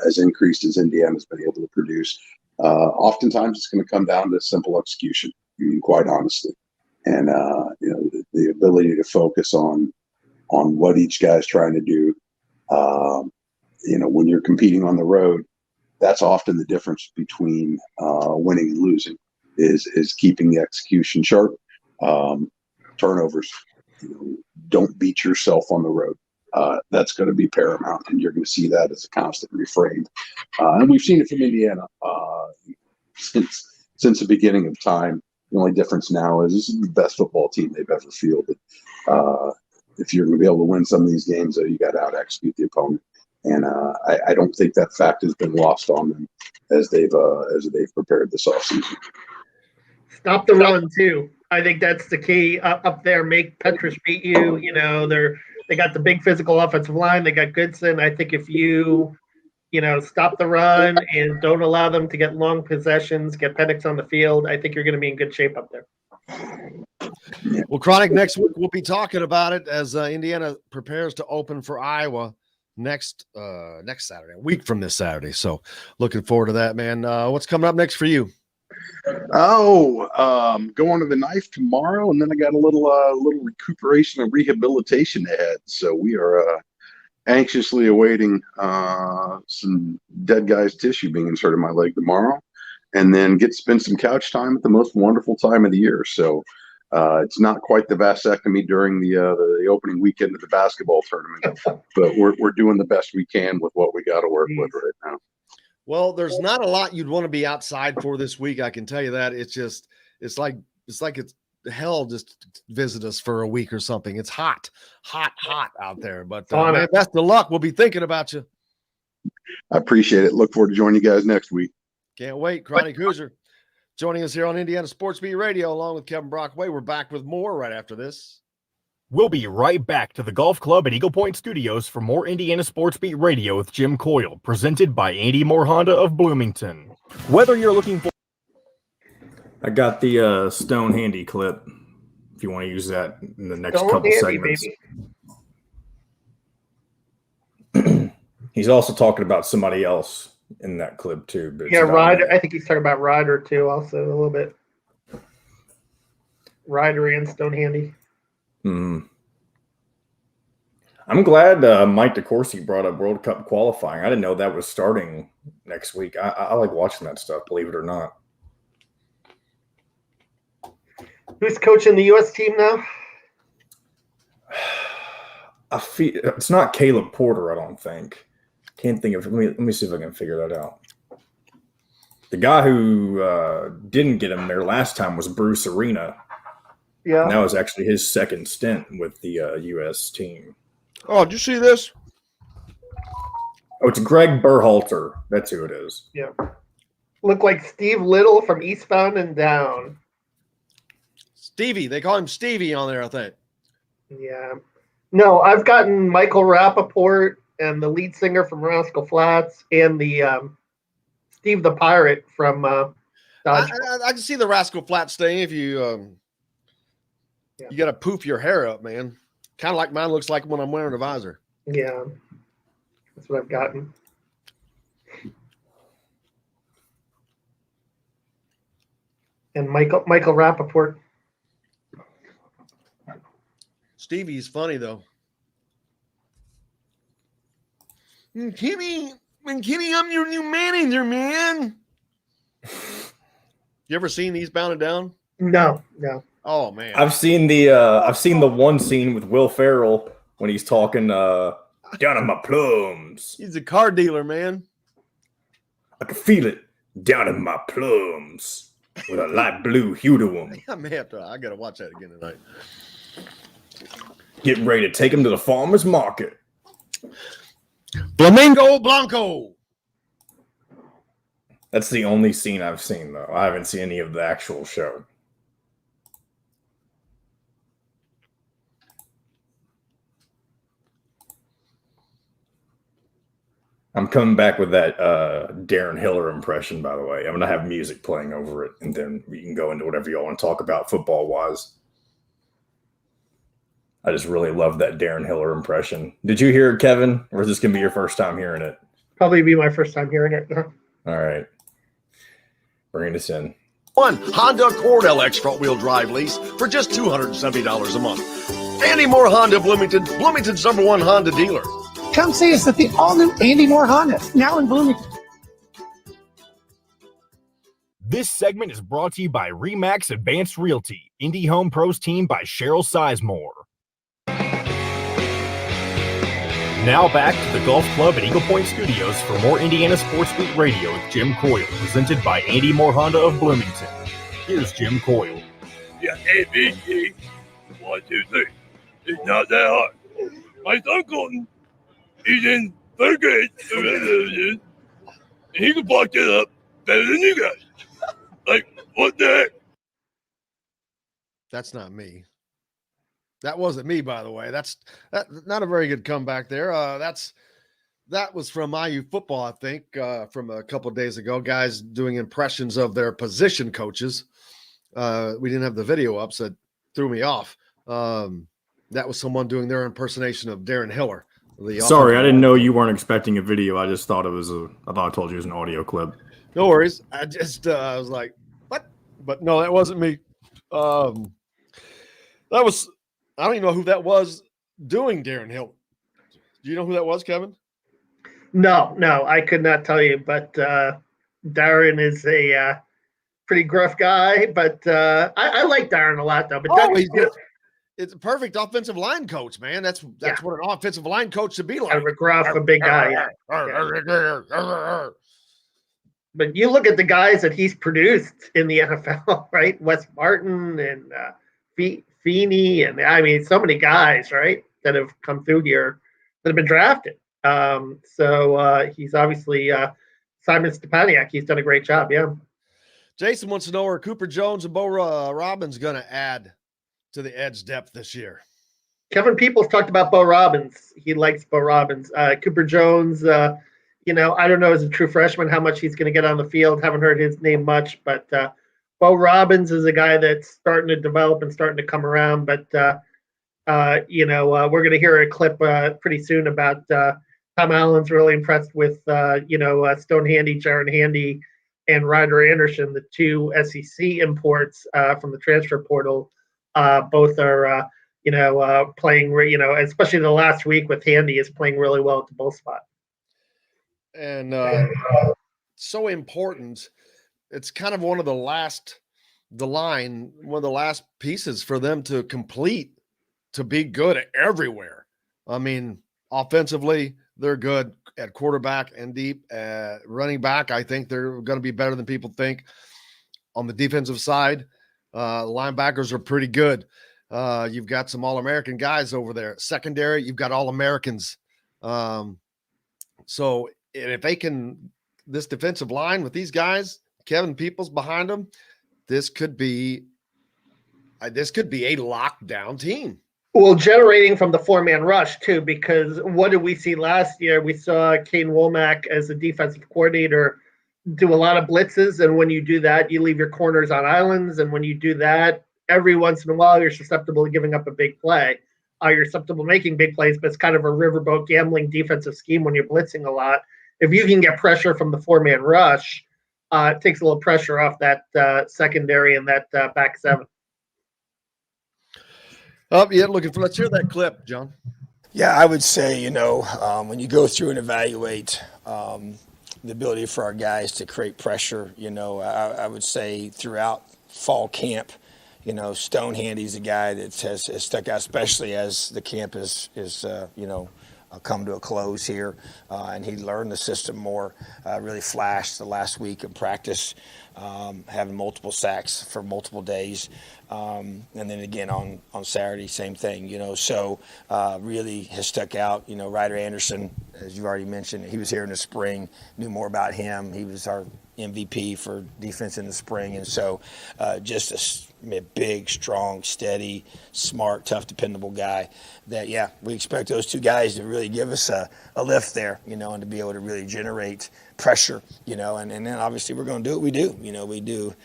as increased as Indiana's been able to produce, oftentimes it's going to come down to simple execution, quite honestly. and the ability to focus on what each guy's trying to do. When you're competing on the road, that's often the difference between winning and losing is keeping the execution sharp. Turnovers, don't beat yourself on the road. That's going to be paramount, and you're going to see that as a constant refrain. And we've seen it from Indiana since the beginning of time. The only difference now is this is the best football team they've ever fielded. If you're going to be able to win some of these games, though, you got to out-execute the opponent. And I don't think that fact has been lost on them as they've prepared this offseason. Stop the run too. I think that's the key up there. Make Petrus beat you. They got the big physical offensive line. They got Goodson. I think if you stop the run and don't allow them to get long possessions, get Penix on the field, I think you're going to be in good shape up there. Well, Chronic, next week we'll be talking about it as Indiana prepares to open for Iowa next Saturday, a week from this Saturday. So looking forward to that, man. What's coming up next for you? Going to the knife tomorrow, and then I got a little recuperation and rehabilitation ahead. So we are anxiously awaiting some dead guy's tissue being inserted in my leg tomorrow, and then get to spend some couch time at the most wonderful time of the year. So it's not quite the vasectomy during the opening weekend of the basketball tournament, but we're doing the best we can with what we got to work with right now. Well, there's not a lot you'd want to be outside for this week. I can tell you that. It's like hell just visit us for a week or something. It's hot out there. But man, best of luck. We'll be thinking about you. I appreciate it. Look forward to joining you guys next week. Can't wait. Chronic Hoosier joining us here on Indiana Sports Beat Radio along with Kevin Brockway. We're back with more right after this. We'll be right back to the Golf Club at Eagle Point Studios for more Indiana Sports Beat Radio with Jim Coyle, presented by Andy Moore Honda of Bloomington. Whether you're looking for... I got the Stone Handy clip, if you want to use that in the next couple segments. He's also talking about somebody else in that clip, too. But yeah, Ryder. I think he's talking about Ryder, too, also, a little bit. Ryder and Stone Handy. I'm glad Mike DeCourcy brought up World Cup qualifying. I didn't know that was starting next week. I like watching that stuff, believe it or not. Who's coaching the U.S. team now? I feel it's not Caleb Porter, I don't think. Can't think of it. Let me see if I can figure that out. The guy who didn't get him there last time was Bruce Arena. Yeah. And that was actually his second stint with the U.S. team. Oh, did you see this? Oh, it's Greg Berhalter. That's who it is. Yeah. Look like Steve Little from Eastbound and Down. Stevie. They call him Stevie on there, I think. Yeah. No, I've gotten Michael Rappaport and the lead singer from Rascal Flatts and the Steve the Pirate from Dodge. I can see the Rascal Flatts thing if you you got to poof your hair up, man. Kind of like mine looks like when I'm wearing a visor. Yeah. That's what I've gotten. And Michael Rappaport. Stevie's funny, though. Kenny, I'm your new manager, man. You ever seen Eastbound and Down? No. Oh man, I've seen the one scene with Will Ferrell when he's talking down on my plums. He's a car dealer, man. I can feel it down in my plums with a light blue hue to them. I gotta watch that again tonight. Getting ready to take him to the farmer's market. Flamingo Blanco. That's the only scene I've seen, though. I haven't seen any of the actual show. I'm coming back with that Darren Hiller impression, by the way. I'm going to have music playing over it, and then we can go into whatever you all want to talk about football-wise. I just really love that Darren Hiller impression. Did you hear it, Kevin, or is this going to be your first time hearing it? Probably be my first time hearing it. All right. Bring us in. One Honda Accord LX front-wheel drive lease for just $270 a month. Andy Moore Honda Bloomington, Bloomington's #1 Honda dealer. Come see us at the all-new Andy Moore Honda, now in Bloomington. This segment is brought to you by RE/MAX Advanced Realty, Indie Home Pros team by Cheryl Sizemore. Now back to the Golf Club at Eagle Point Studios for more Indiana Sports Beat Radio with Jim Coyle, presented by Andy Moore Honda of Bloomington. Here's Jim Coyle. Yeah, ABC, 1, 2, 3. It's not that hard. My son Colton, he's in 3rd grade, and he can block it up better than you guys. Like, what the heck? That's not me. That wasn't me, by the way. That's not a very good comeback there. That was from IU football, I think, from a couple of days ago. Guys doing impressions of their position coaches. We didn't have the video up, so it threw me off. That was someone doing their impersonation of Darren Hiller. Sorry, I didn't know you weren't expecting a video. I just thought I thought I told you it was an audio clip. No worries. I was like, what? But no, that wasn't me. I don't even know who that was doing Darren Hill. Do you know who that was, Kevin? No, I could not tell you, but Darren is a pretty gruff guy, but I like Darren a lot, though. But it's a perfect offensive line coach, man. That's what an offensive line coach should be like. Kind of a gruff, a big guy. Yeah. But you look at the guys that he's produced in the NFL, right? Wes Martin and Feeney, and I mean, so many guys, right, that have come through here that have been drafted. So he's obviously Simon Stepaniak. He's done a great job. Yeah. Jason wants to know where Cooper Jones and Bo Robbins going to add to the edge depth this year. Kevin Peoples talked about Bo Robbins. He likes Bo Robbins. Cooper Jones, I don't know as a true freshman how much he's going to get on the field. Haven't heard his name much, but Bo Robbins is a guy that's starting to develop and starting to come around. But, we're going to hear a clip pretty soon about Tom Allen's really impressed with, Stone Handy, Jaron Handy, and Ryder Anderson, the two SEC imports from the transfer portal. Both are, playing, especially the last week with Handy is playing really well at the bull spot. And so important. It's kind of one of the last pieces for them to complete to be good everywhere. I mean, offensively, they're good at quarterback and deep. Running back, I think they're going to be better than people think. On the defensive side, linebackers are pretty good. You've got some All-American guys over there. Secondary, you've got All-Americans. So if they can, this defensive line with these guys, Kevin Peoples behind them, this could be a lockdown team. Well, generating from the four-man rush, too, because what did we see last year? We saw Kane Womack as a defensive coordinator do a lot of blitzes, and when you do that, you leave your corners on islands, and when you do that, every once in a while, you're susceptible to giving up a big play. You're susceptible to making big plays, but it's kind of a riverboat gambling defensive scheme when you're blitzing a lot. If you can get pressure from the four-man rush, it takes a little pressure off that secondary and that back seven. Oh, yeah, let's hear that clip, John. Yeah, I would say, when you go through and evaluate the ability for our guys to create pressure, I would say throughout fall camp, Stone Handy's a guy that has stuck out, especially as the camp is come to a close here, and he learned the system more, really flashed the last week of practice, having multiple sacks for multiple days, and then again on Saturday, same thing, so really has stuck out. Ryder Anderson, as you already mentioned, he was here in the spring, knew more about him. He was our MVP for defense in the spring, and so just big, strong, steady, smart, tough, dependable guy. That, yeah, we expect those two guys to really give us a lift there, and to be able to really generate pressure, and then obviously we're going to do what we do.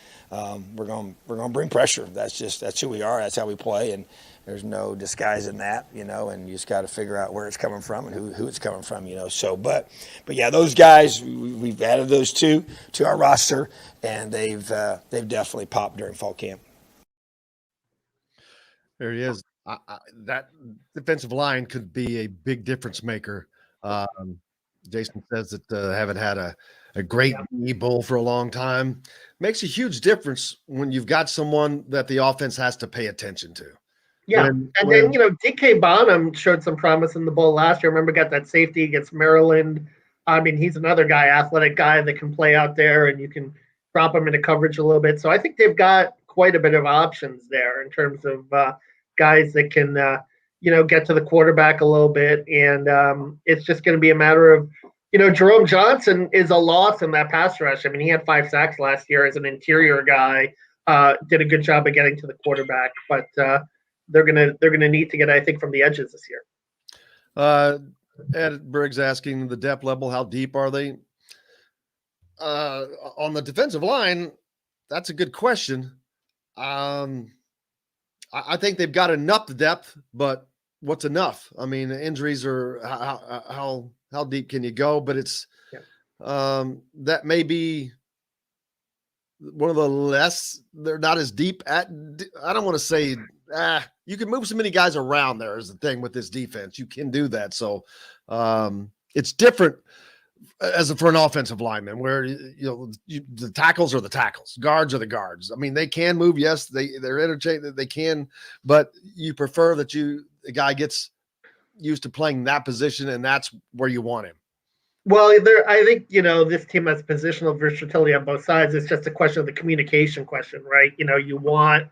We're going to bring pressure. That's who we are. That's how we play, and there's no disguising that, and you just got to figure out where it's coming from and who it's coming from, So, but yeah, those guys, we've added those two to our roster, and they've definitely popped during fall camp. There he is. That defensive line could be a big difference maker. Jason says that haven't had a great knee bull for a long time. Makes a huge difference when you've got someone that the offense has to pay attention to. Yeah, then DK Bonham showed some promise in the bowl last year. Remember, got that safety against Maryland. I mean, he's another guy, athletic guy that can play out there, and you can drop him into coverage a little bit. So I think they've got quite a bit of options there in terms of guys that can, get to the quarterback a little bit. And it's just going to be a matter of, Jerome Johnson is a loss in that pass rush. I mean, he had 5 sacks last year as an interior guy. Did a good job of getting to the quarterback, but they're gonna need to get, I think, from the edges this year. Ed Briggs asking the depth level, how deep are they? On the defensive line, that's a good question. I think they've got enough depth, but what's enough? I mean, injuries are how deep can you go? But it's that may be one of the less. They're not as deep at. I don't want to say you can move so many guys around. There is the thing with this defense. You can do that. So it's different for an offensive lineman where the tackles are the tackles, guards are the guards. I mean, they can move. Yes, they're interchangeable. They can, but you prefer that the guy gets used to playing that position, and that's where you want him. Well, I think, this team has positional versatility on both sides. It's just a question of the communication question, right? You want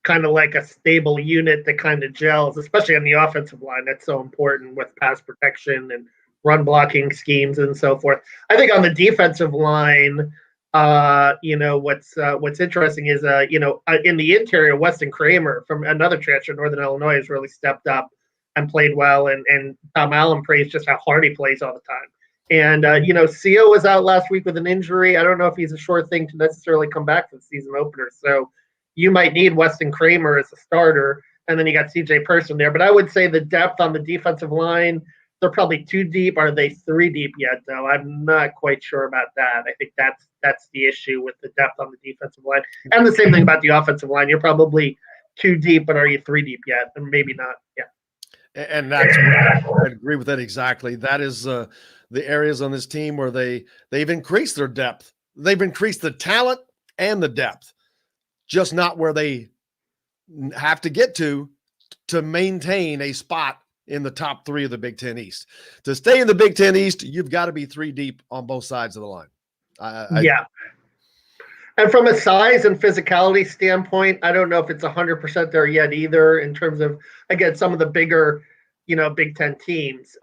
kind of like a stable unit that kind of gels, especially on the offensive line. That's so important with pass protection and run blocking schemes and so forth. I think on the defensive line, what's interesting is, in the interior, Weston Kramer from another transfer, Northern Illinois, has really stepped up and played well. And Tom Allen praised just how hard he plays all the time. And,Cio was out last week with an injury. I don't know if he's a sure thing to necessarily come back for the season opener. So you might need Weston Kramer as a starter. And then you got CJ Person there. But I would say the depth on the defensive line, they're probably 2 deep. Are they 3 deep yet, though? I'm not quite sure about that. I think that's the issue with the depth on the defensive line. And the same thing about the offensive line. You're probably 2 deep, but are you 3 deep yet? And maybe not. Yeah. And that's I agree with that exactly. That is the areas on this team where they've increased their depth. They've increased the talent and the depth, just not where they have to get to maintain a spot in the top 3 of the Big Ten East. To stay in the Big Ten East, you've got to be 3 deep on both sides of the line. Yeah. And from a size and physicality standpoint, I don't know if it's 100% there yet either in terms of, again, some of the bigger, Big Ten teams.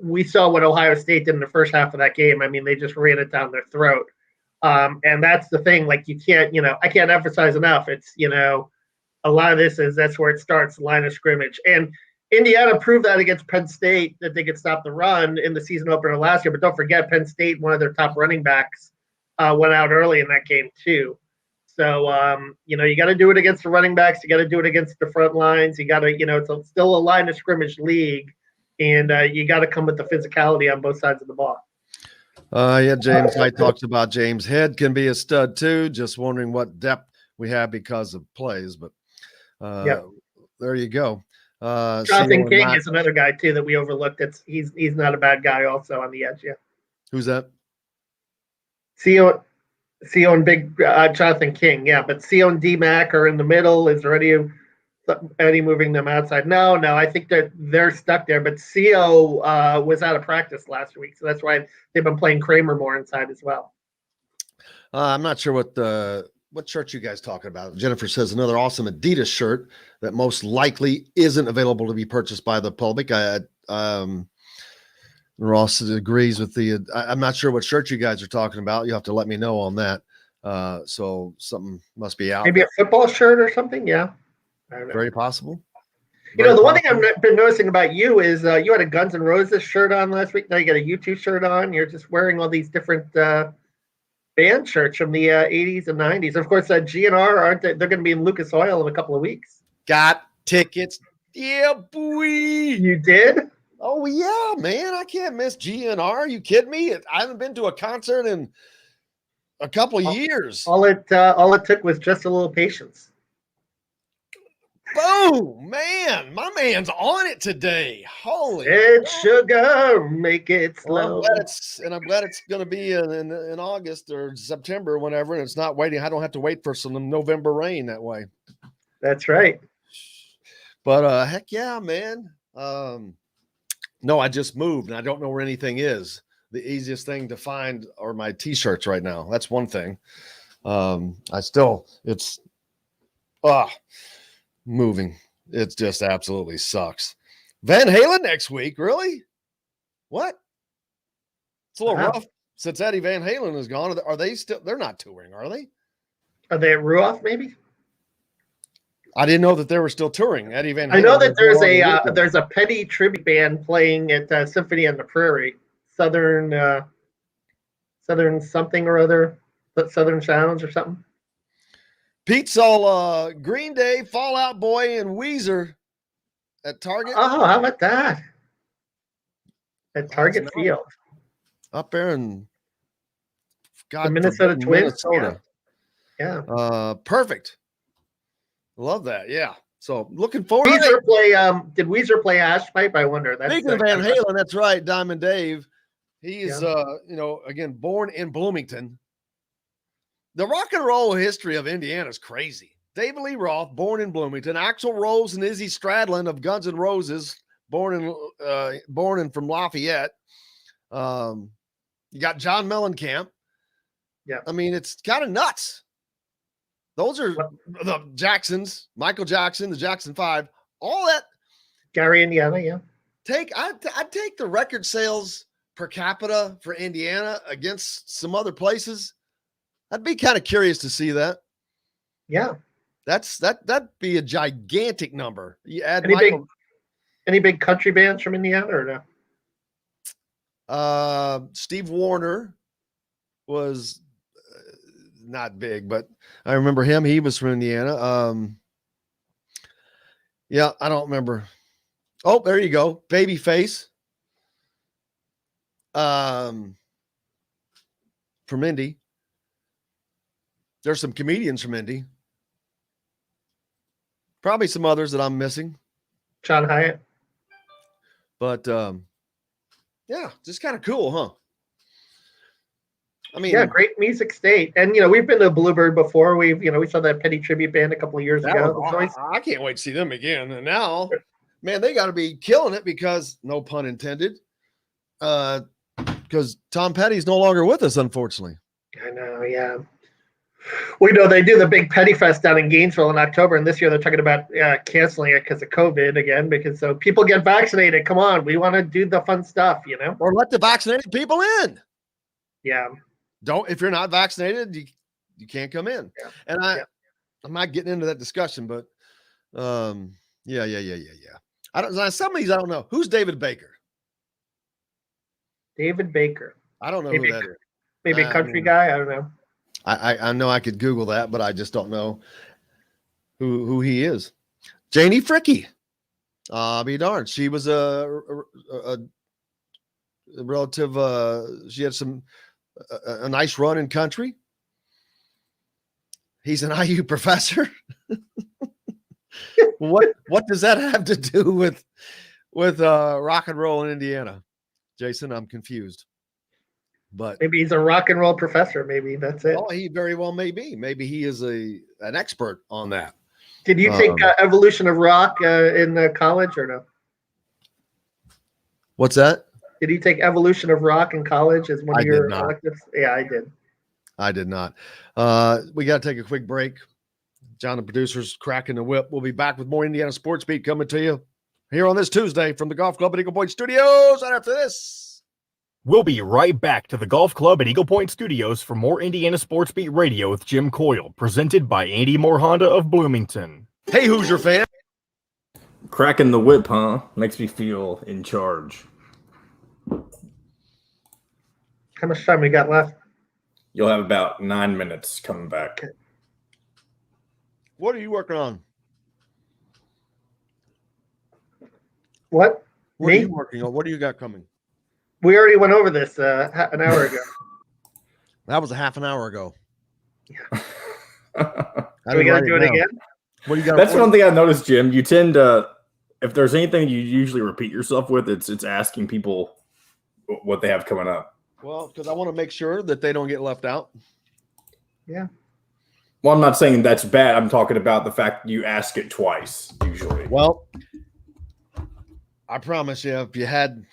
We saw what Ohio State did in the first half of that game. I mean, they just ran it down their throat. And that's the thing, like you can't, I can't emphasize enough. It's, a lot of this is that's where it starts, line of scrimmage. And Indiana proved that against Penn State that they could stop the run in the season opener last year. But don't forget, Penn State, one of their top running backs, went out early in that game too. So, you got to do it against the running backs. You got to do it against the front lines. You got to, it's still a line of scrimmage league, and you got to come with the physicality on both sides of the ball. James Hyde talks about James Head can be a stud too. Just wondering what depth we have because of plays, but there you go. Jonathan King is another guy too that we overlooked. He's not a bad guy also on the edge. Yeah. Who's that? Theo and Big Jonathan King. Yeah, but Theo and D-Mac are in the middle. Is there any moving them outside? No. I think that they're stuck there. But Theo was out of practice last week, so that's why they've been playing Kramer more inside as well. I'm not sure what shirt you guys talking about. Jennifer says another awesome Adidas shirt that most likely isn't available to be purchased by the public. Ross agrees with I'm not sure what shirt you guys are talking about. You have to let me know on that. So something must be out. Maybe a football shirt or something. Yeah. I don't know. Very possible. The one thing I've been noticing about you is you had a Guns N' Roses shirt on last week. Now you got a U2 shirt on. You're just wearing all these different band shirts from the 80s and 90s. Of course, GNR, aren't they? They're going to be in Lucas Oil in a couple of weeks. Got tickets. Yeah, boy. You did? Oh, yeah, man. I can't miss GNR. Are you kidding me? I haven't been to a concert in a couple of years. All it took was just a little patience. Boom, man. My man's on it today. Holy sugar, make it slow. I'm glad it's going to be in August or September, whenever, and it's not waiting. I don't have to wait for some November rain that way. That's right. But heck yeah, man. No, I just moved and I don't know where anything is. The easiest thing to find are my t-shirts right now. That's one thing. Moving. It just absolutely sucks. Van Halen next week, really? What? It's a little rough since Eddie Van Halen is gone. Are they still? They're not touring, are they? Are they at Ruoff, maybe? I didn't know that they were still touring. Eddie Van Halen. I know that there's a Petty tribute band playing at Symphony on the Prairie, Southern something or other, Southern Sounds or something. Pete saw Green Day, Fall Out Boy, and Weezer at Target. Oh, how about that? At Target Field. Up there in the Minnesota Twins. Minnesota. Yeah. Perfect. Love that. Yeah. So looking forward to it. Did Weezer play Ash Pipe? I wonder. Speaking of Van Halen, that's right. Diamond Dave. He is, again, born in Bloomington. The rock and roll history of Indiana is crazy. David Lee Roth, born in Bloomington. Axl Rose and Izzy Stradlin of Guns N' Roses, born in from Lafayette. You got John Mellencamp. Yeah. I mean, it's kind of nuts. Those are the Jacksons, Michael Jackson, the Jackson 5, all that. Gary, Indiana, yeah. I'd take the record sales per capita for Indiana against some other places. I'd be kind of curious to see that. Yeah. That'd be a gigantic number. You add any big country bands from Indiana or no? Steve Warner was not big, but I remember him. He was from Indiana. Yeah, I don't remember. Oh, there you go. Babyface. From Indy. There's some comedians from Indy. Probably some others that I'm missing. John Hyatt. But yeah, just kind of cool, huh? I mean, yeah, great music state. And we've been to Bluebird before. We saw that Petty tribute band a couple of years ago. I can't wait to see them again. And now, man, they got to be killing it because, no pun intended, because Tom Petty's no longer with us, unfortunately. I know, yeah. We know they do the big Petty Fest down in Gainesville in October, and this year they're talking about canceling it because of COVID again, because so people get vaccinated. Come on, we want to do the fun stuff, Or let the vaccinated people in. Yeah. If you're not vaccinated, you can't come in. Yeah. And I'm not getting into that discussion, but yeah. I don't. Some of these I don't know. Who's David Baker? David Baker. I don't know who that is. Maybe a country guy. I don't know. I know I could Google that, but I just don't know who he is. Janie Fricke. I'll be darned. She was a relative. She had a nice run in country. He's an IU professor. What does that have to do with rock and roll in Indiana? Jason, I'm confused. But maybe he's a rock and roll professor. Maybe that's it. Oh, he very well may be. Maybe he is an expert on that. Did you take evolution of rock in college or no? What's that? Did you take evolution of rock in college as one of your electives? Yeah, I did. I did not. We got to take a quick break. John, the producer's cracking the whip. We'll be back with more Indiana Sports Beat coming to you here on this Tuesday from the Golf Club at Eagle Point Studios. Right after this. We'll be right back to the Golf Club at Eagle Point Studios for more Indiana Sports Beat Radio with Jim Coyle, presented by Andy Moore Honda of Bloomington. Hey, Hoosier fan. Cracking the whip, huh? Makes me feel in charge. How much time we got left? You'll have about 9 minutes coming back. What are you working on? What? What Me? are you working on? What do you got coming? We already went over this an hour ago. That was a half an hour ago. Are we going to do it again? What do you got? That's one thing I noticed, Jim. You tend to, if there's anything you usually repeat yourself with, it's asking people what they have coming up. Well, because I want to make sure that they don't get left out. Yeah. Well, I'm not saying that's bad. I'm talking about the fact you ask it twice, usually. Well, I promise you, if you had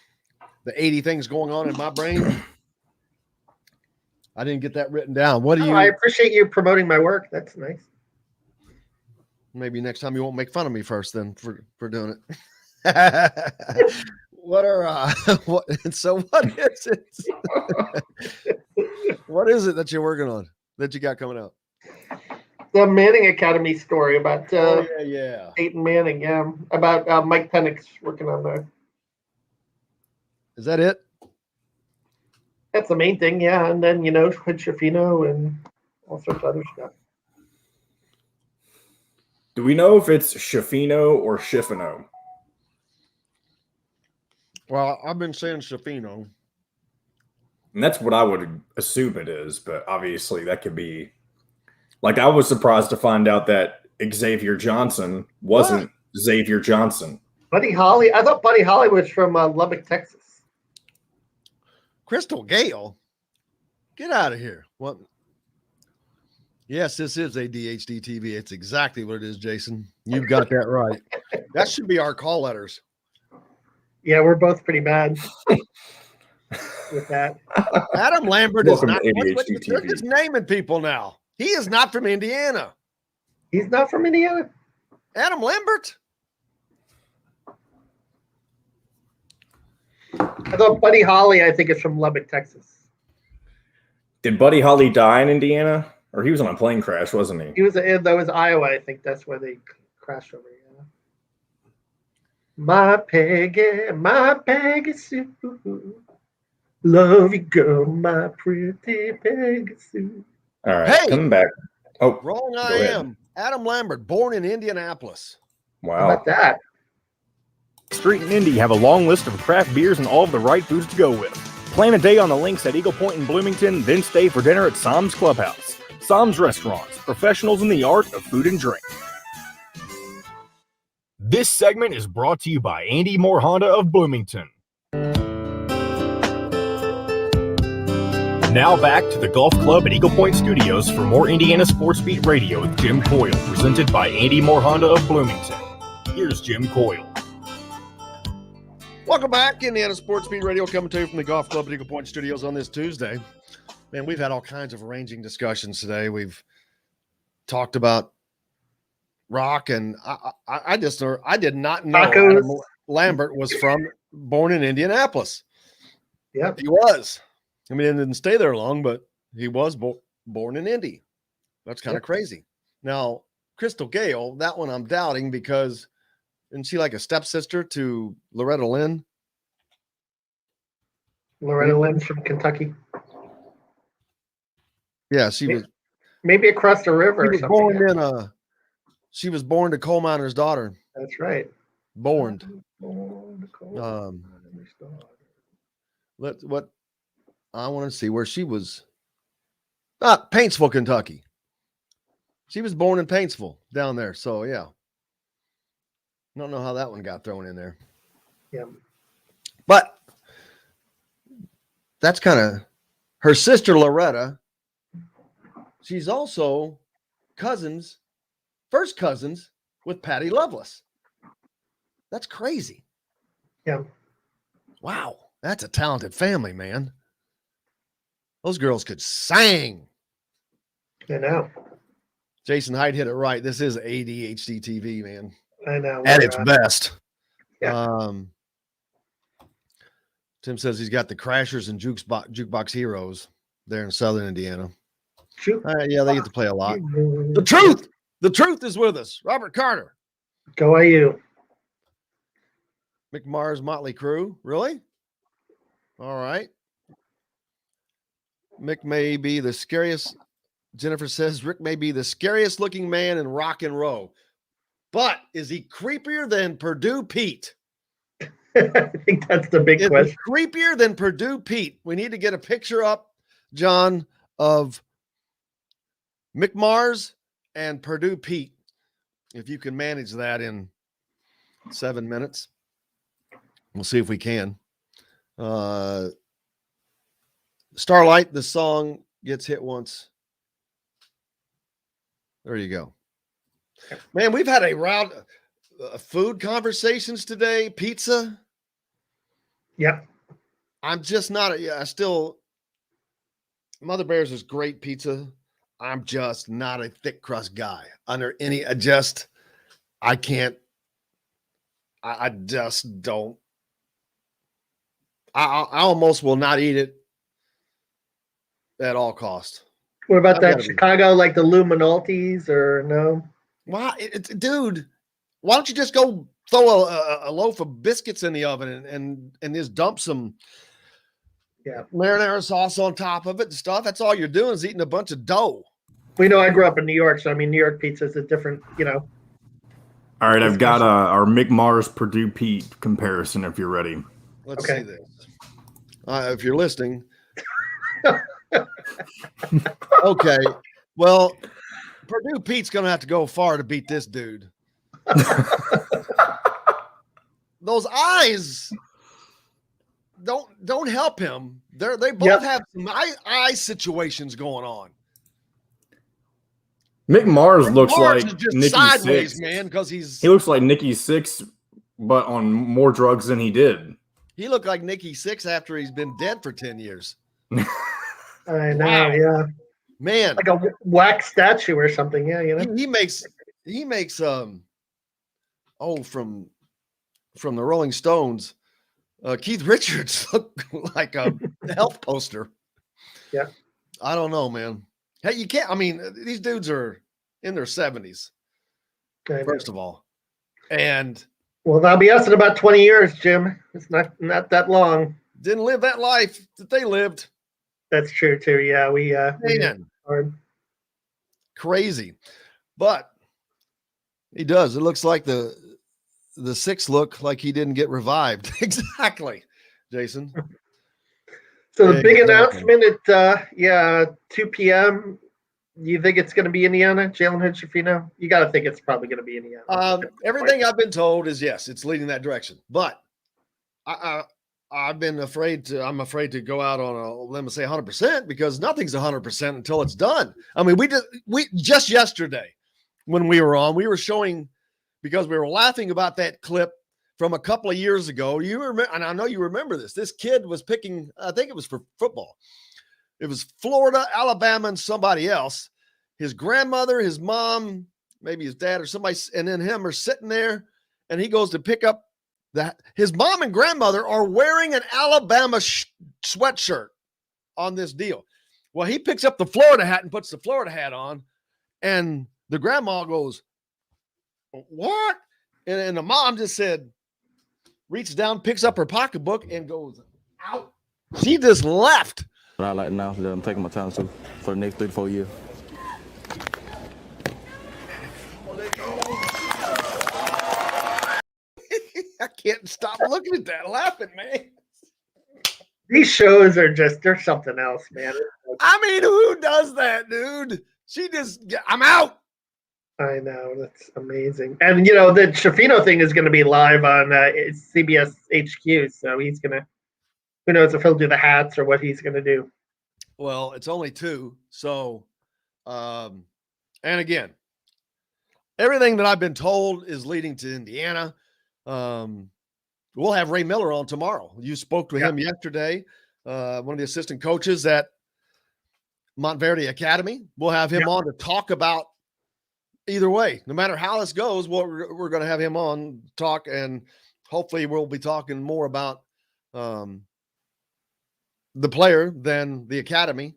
the 80 things going on in my brain, I didn't get that written down. What do you? I appreciate you promoting my work. That's nice. Maybe next time you won't make fun of me first, then for doing it. What are what? So what is it? What is it that you're working on that you got coming out? The Manning Academy story about yeah. Peyton Manning. Yeah, about Mike Penix working on there. Is that it? That's the main thing, yeah. And then Hood Schifino and all sorts of other stuff. Do we know if it's Schifino or Schifino? Well, I've been saying Schifino. And that's what I would assume it is, but obviously that could be. Like, I was surprised to find out that Xavier Johnson wasn't Xavier Johnson. Buddy Holly. I thought Buddy Holly was from Lubbock, Texas. Crystal Gale? Get out of here. What? Yes, this is ADHD TV. It's exactly what it is, Jason. You've got that right. That should be our call letters. Yeah, we're both pretty bad with that. Adam Lambert is not. They're just naming people now. He is not from Indiana. He's not from Indiana? Adam Lambert? I thought Buddy Holly, I think, is from Lubbock, Texas. Did Buddy Holly die in Indiana? Or he was on a plane crash, wasn't he? That was Iowa. I think that's where they crashed over. Yeah. My Peggy Sue. Love you, girl, my pretty Peggy Sue. All right, hey, coming back. Oh, wrong I am. Adam Lambert, born in Indianapolis. Wow. How about that? Street and Indy have a long list of craft beers and all of the right foods to go with. Plan a day on the links at Eagle Point in Bloomington, then stay for dinner at Sam's Clubhouse. Sam's Restaurants, professionals in the art of food and drink. This segment is brought to you by Andy Moore Honda of Bloomington. Now back to the Golf Club at Eagle Point Studios for more Indiana Sports Beat Radio with Jim Coyle, presented by Andy Moore Honda of Bloomington. Here's Jim Coyle. Welcome back. Indiana Sports Beat Radio coming to you from the Golf Club at Eagle Point Studios on this Tuesday. Man, we've had all kinds of ranging discussions today. We've talked about rock, and I did not know Adam Lambert was born in Indianapolis. Yep. He was. I mean, he didn't stay there long, but he was born in Indy. That's kind of crazy. Now, Crystal Gale, that one I'm doubting because isn't she like a stepsister to Loretta Lynn? Loretta Lynn's from Kentucky. Yeah, she was. Maybe across the river. She was born to coal miner's daughter. That's right. What I want to see where she was. Paintsville, Kentucky. She was born in Paintsville down there. So yeah. Don't know how that one got thrown in there. Yeah. But that's kind of her sister Loretta. She's also first cousins with Patty Loveless. That's crazy. Yeah. Wow. That's a talented family, man. Those girls could sing. I know. Jason Hyde hit it right. This is ADHD TV, man. I know. At its best. Yeah. Tim says he's got the Crashers and Jukebox Heroes there in Southern Indiana. Yeah, they get to play a lot. The truth is with us. Robert Carter. Go IU. McMars Motley Crue. Really? All right. Mick may be the scariest. Jennifer says Rick may be the scariest looking man in rock and roll, but is he creepier than Purdue Pete? I think that's the big question. Creepier than Purdue Pete. We need to get a picture up, John, of McMars and Purdue Pete. If you can manage that in 7 minutes, we'll see if we can. Starlight, the song gets hit once. There you go. Man, we've had a round of food conversations today. Pizza. Yep. I'm just not, Mother Bear's is great pizza. I'm just not a thick crust guy under any, I just don't. I almost will not eat it at all costs. What about that Chicago, like the Luminalties, or no? Why, dude? Why don't you just go throw a loaf of biscuits in the oven and just dump some marinara sauce on top of it and stuff? That's all you're doing is eating a bunch of dough. We know I grew up in New York, so I mean, New York pizza is a different, All right, I've got our McMars Purdue Pete comparison. If you're ready, let's see this. If you're listening. Okay, well, Purdue Pete's gonna have to go far to beat this dude. Those eyes don't help him. They both have some eye situations going on. McMars looks like Nikki sideways, Sixx, man, because he looks like Nikki Sixx, but on more drugs than he did. He looked like Nikki Sixx after he's been dead for 10 years. I know, yeah. Man. Like a wax statue or something, yeah, He makes from the Rolling Stones, Keith Richards look like a health poster. Yeah. I don't know, man. Hey, you can't, these dudes are in their 70s, first of all. And well, that'll be us in about 20 years, Jim. It's not that long. Didn't live that life that they lived. That's true too. Yeah, we hard. Crazy. But he does. It looks like the Six look like he didn't get revived. Exactly, Jason. So the big announcement at 2 p.m. You think it's going to be Indiana, Jalen Hood-Schifino? You got to think it's probably going to be Indiana. Everything I've been told is yes, it's leading that direction. But I'm afraid to go out on a limb and say 100% because nothing's 100% until it's done. We just yesterday when we were on, we were showing, because we were laughing about that clip from a couple of years ago. You remember, and I know you remember this. This kid was picking, I think it was for football. It was Florida, Alabama, and somebody else. His grandmother, his mom, maybe his dad or somebody, and then him are sitting there, and he goes to pick up that. His mom and grandmother are wearing an Alabama sweatshirt on this deal. Well, he picks up the Florida hat and puts the Florida hat on, and the grandma goes, "What?" And the mom just said, reaches down, picks up her pocketbook, and goes out. She just left. But I like now that I'm taking my time to for the next 3 to 4 years. I can't stop looking at that, laughing, man. These shows are they're something else, man. Who does that, dude? I'm out. I know, that's amazing. And the Schifino thing is going to be live on CBS HQ, so he's going to, who knows if he'll do the hats or what he's going to do. Well, it's only 2, so and again, everything that I've been told is leading to Indiana. We'll have Ray Miller on tomorrow. You spoke to him yesterday, one of the assistant coaches at Montverde Academy. We'll have him on to talk about either way, no matter how this goes, we're going to have him on talk, and hopefully we'll be talking more about the player than the academy,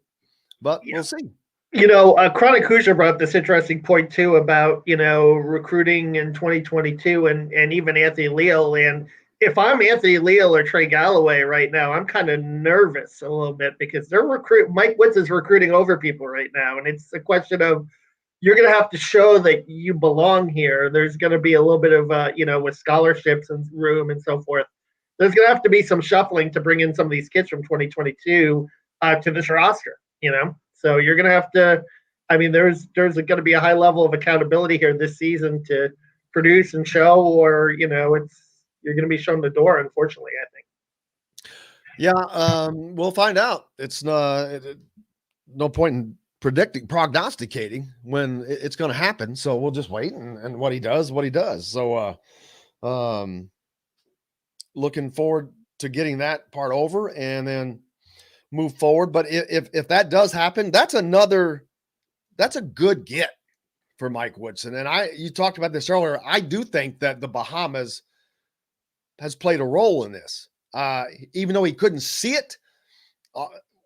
but we'll see. Chronic Hoosier brought up this interesting point too about, recruiting in 2022 and even Anthony Leal. And if I'm Anthony Leal or Trey Galloway right now, I'm kind of nervous a little bit because Mike Woods is recruiting over people right now. And it's a question of, you're going to have to show that you belong here. There's going to be a little bit of, with scholarships and room and so forth. There's going to have to be some shuffling to bring in some of these kids from 2022 to this roster, So you're going to have to, there's going to be a high level of accountability here this season to produce and show, or, you're going to be shown the door, unfortunately, I think. Yeah, we'll find out. It's no point in prognosticating when it's going to happen. So we'll just wait and what he does. So looking forward to getting that part over and then move forward. But if that does happen, that's a good get for Mike Woodson. And you talked about this earlier. I do think that the Bahamas has played a role in this. Even though he couldn't see it,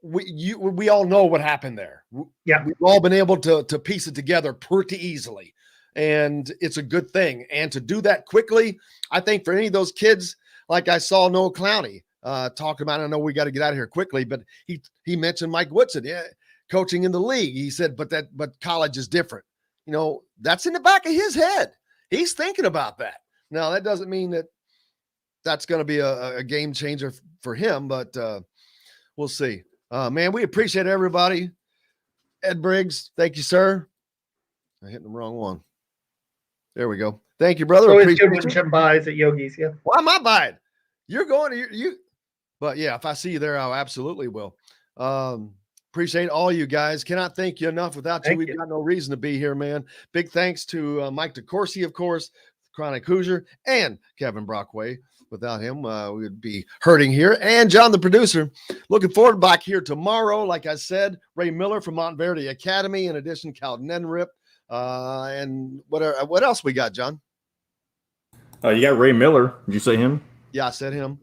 we all know what happened there. Yeah. We've all been able to piece it together pretty easily, and it's a good thing. And to do that quickly, I think for any of those kids, like I saw Noah Clowney talking about, I know we got to get out of here quickly, but he mentioned Mike Woodson, coaching in the league. He said, but college is different. That's in the back of his head. He's thinking about that. Now, that doesn't mean that that's going to be a game changer for him, but we'll see. Man, we appreciate everybody. Ed Briggs, thank you, sir. I hit the wrong one. There we go. Thank you, brother. Always good when Jim buys at Yogi's. Yeah. Why am I buying? You're going to you. But yeah, if I see you there, I absolutely will. Appreciate all you guys. Cannot thank you enough. Without you, we've got no reason to be here, man. Big thanks to Mike DeCourcy, of course, Chronic Hoosier, and Kevin Brockway. Without him, we would be hurting here. And John, the producer. Looking forward back here tomorrow. Like I said, Ray Miller from Montverde Academy. In addition, Cal Nenrip. And what else we got, John? You got Ray Miller. Did you say him? Yeah, I said him.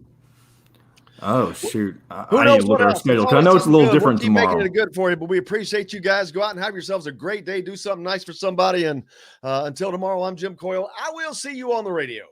Oh, shoot. Who knows what else? Schedule, I know it's a little different tomorrow. We'll keep making it good for you, but we appreciate you guys. Go out and have yourselves a great day. Do something nice for somebody. And until tomorrow, I'm Jim Coyle. I will see you on the radio.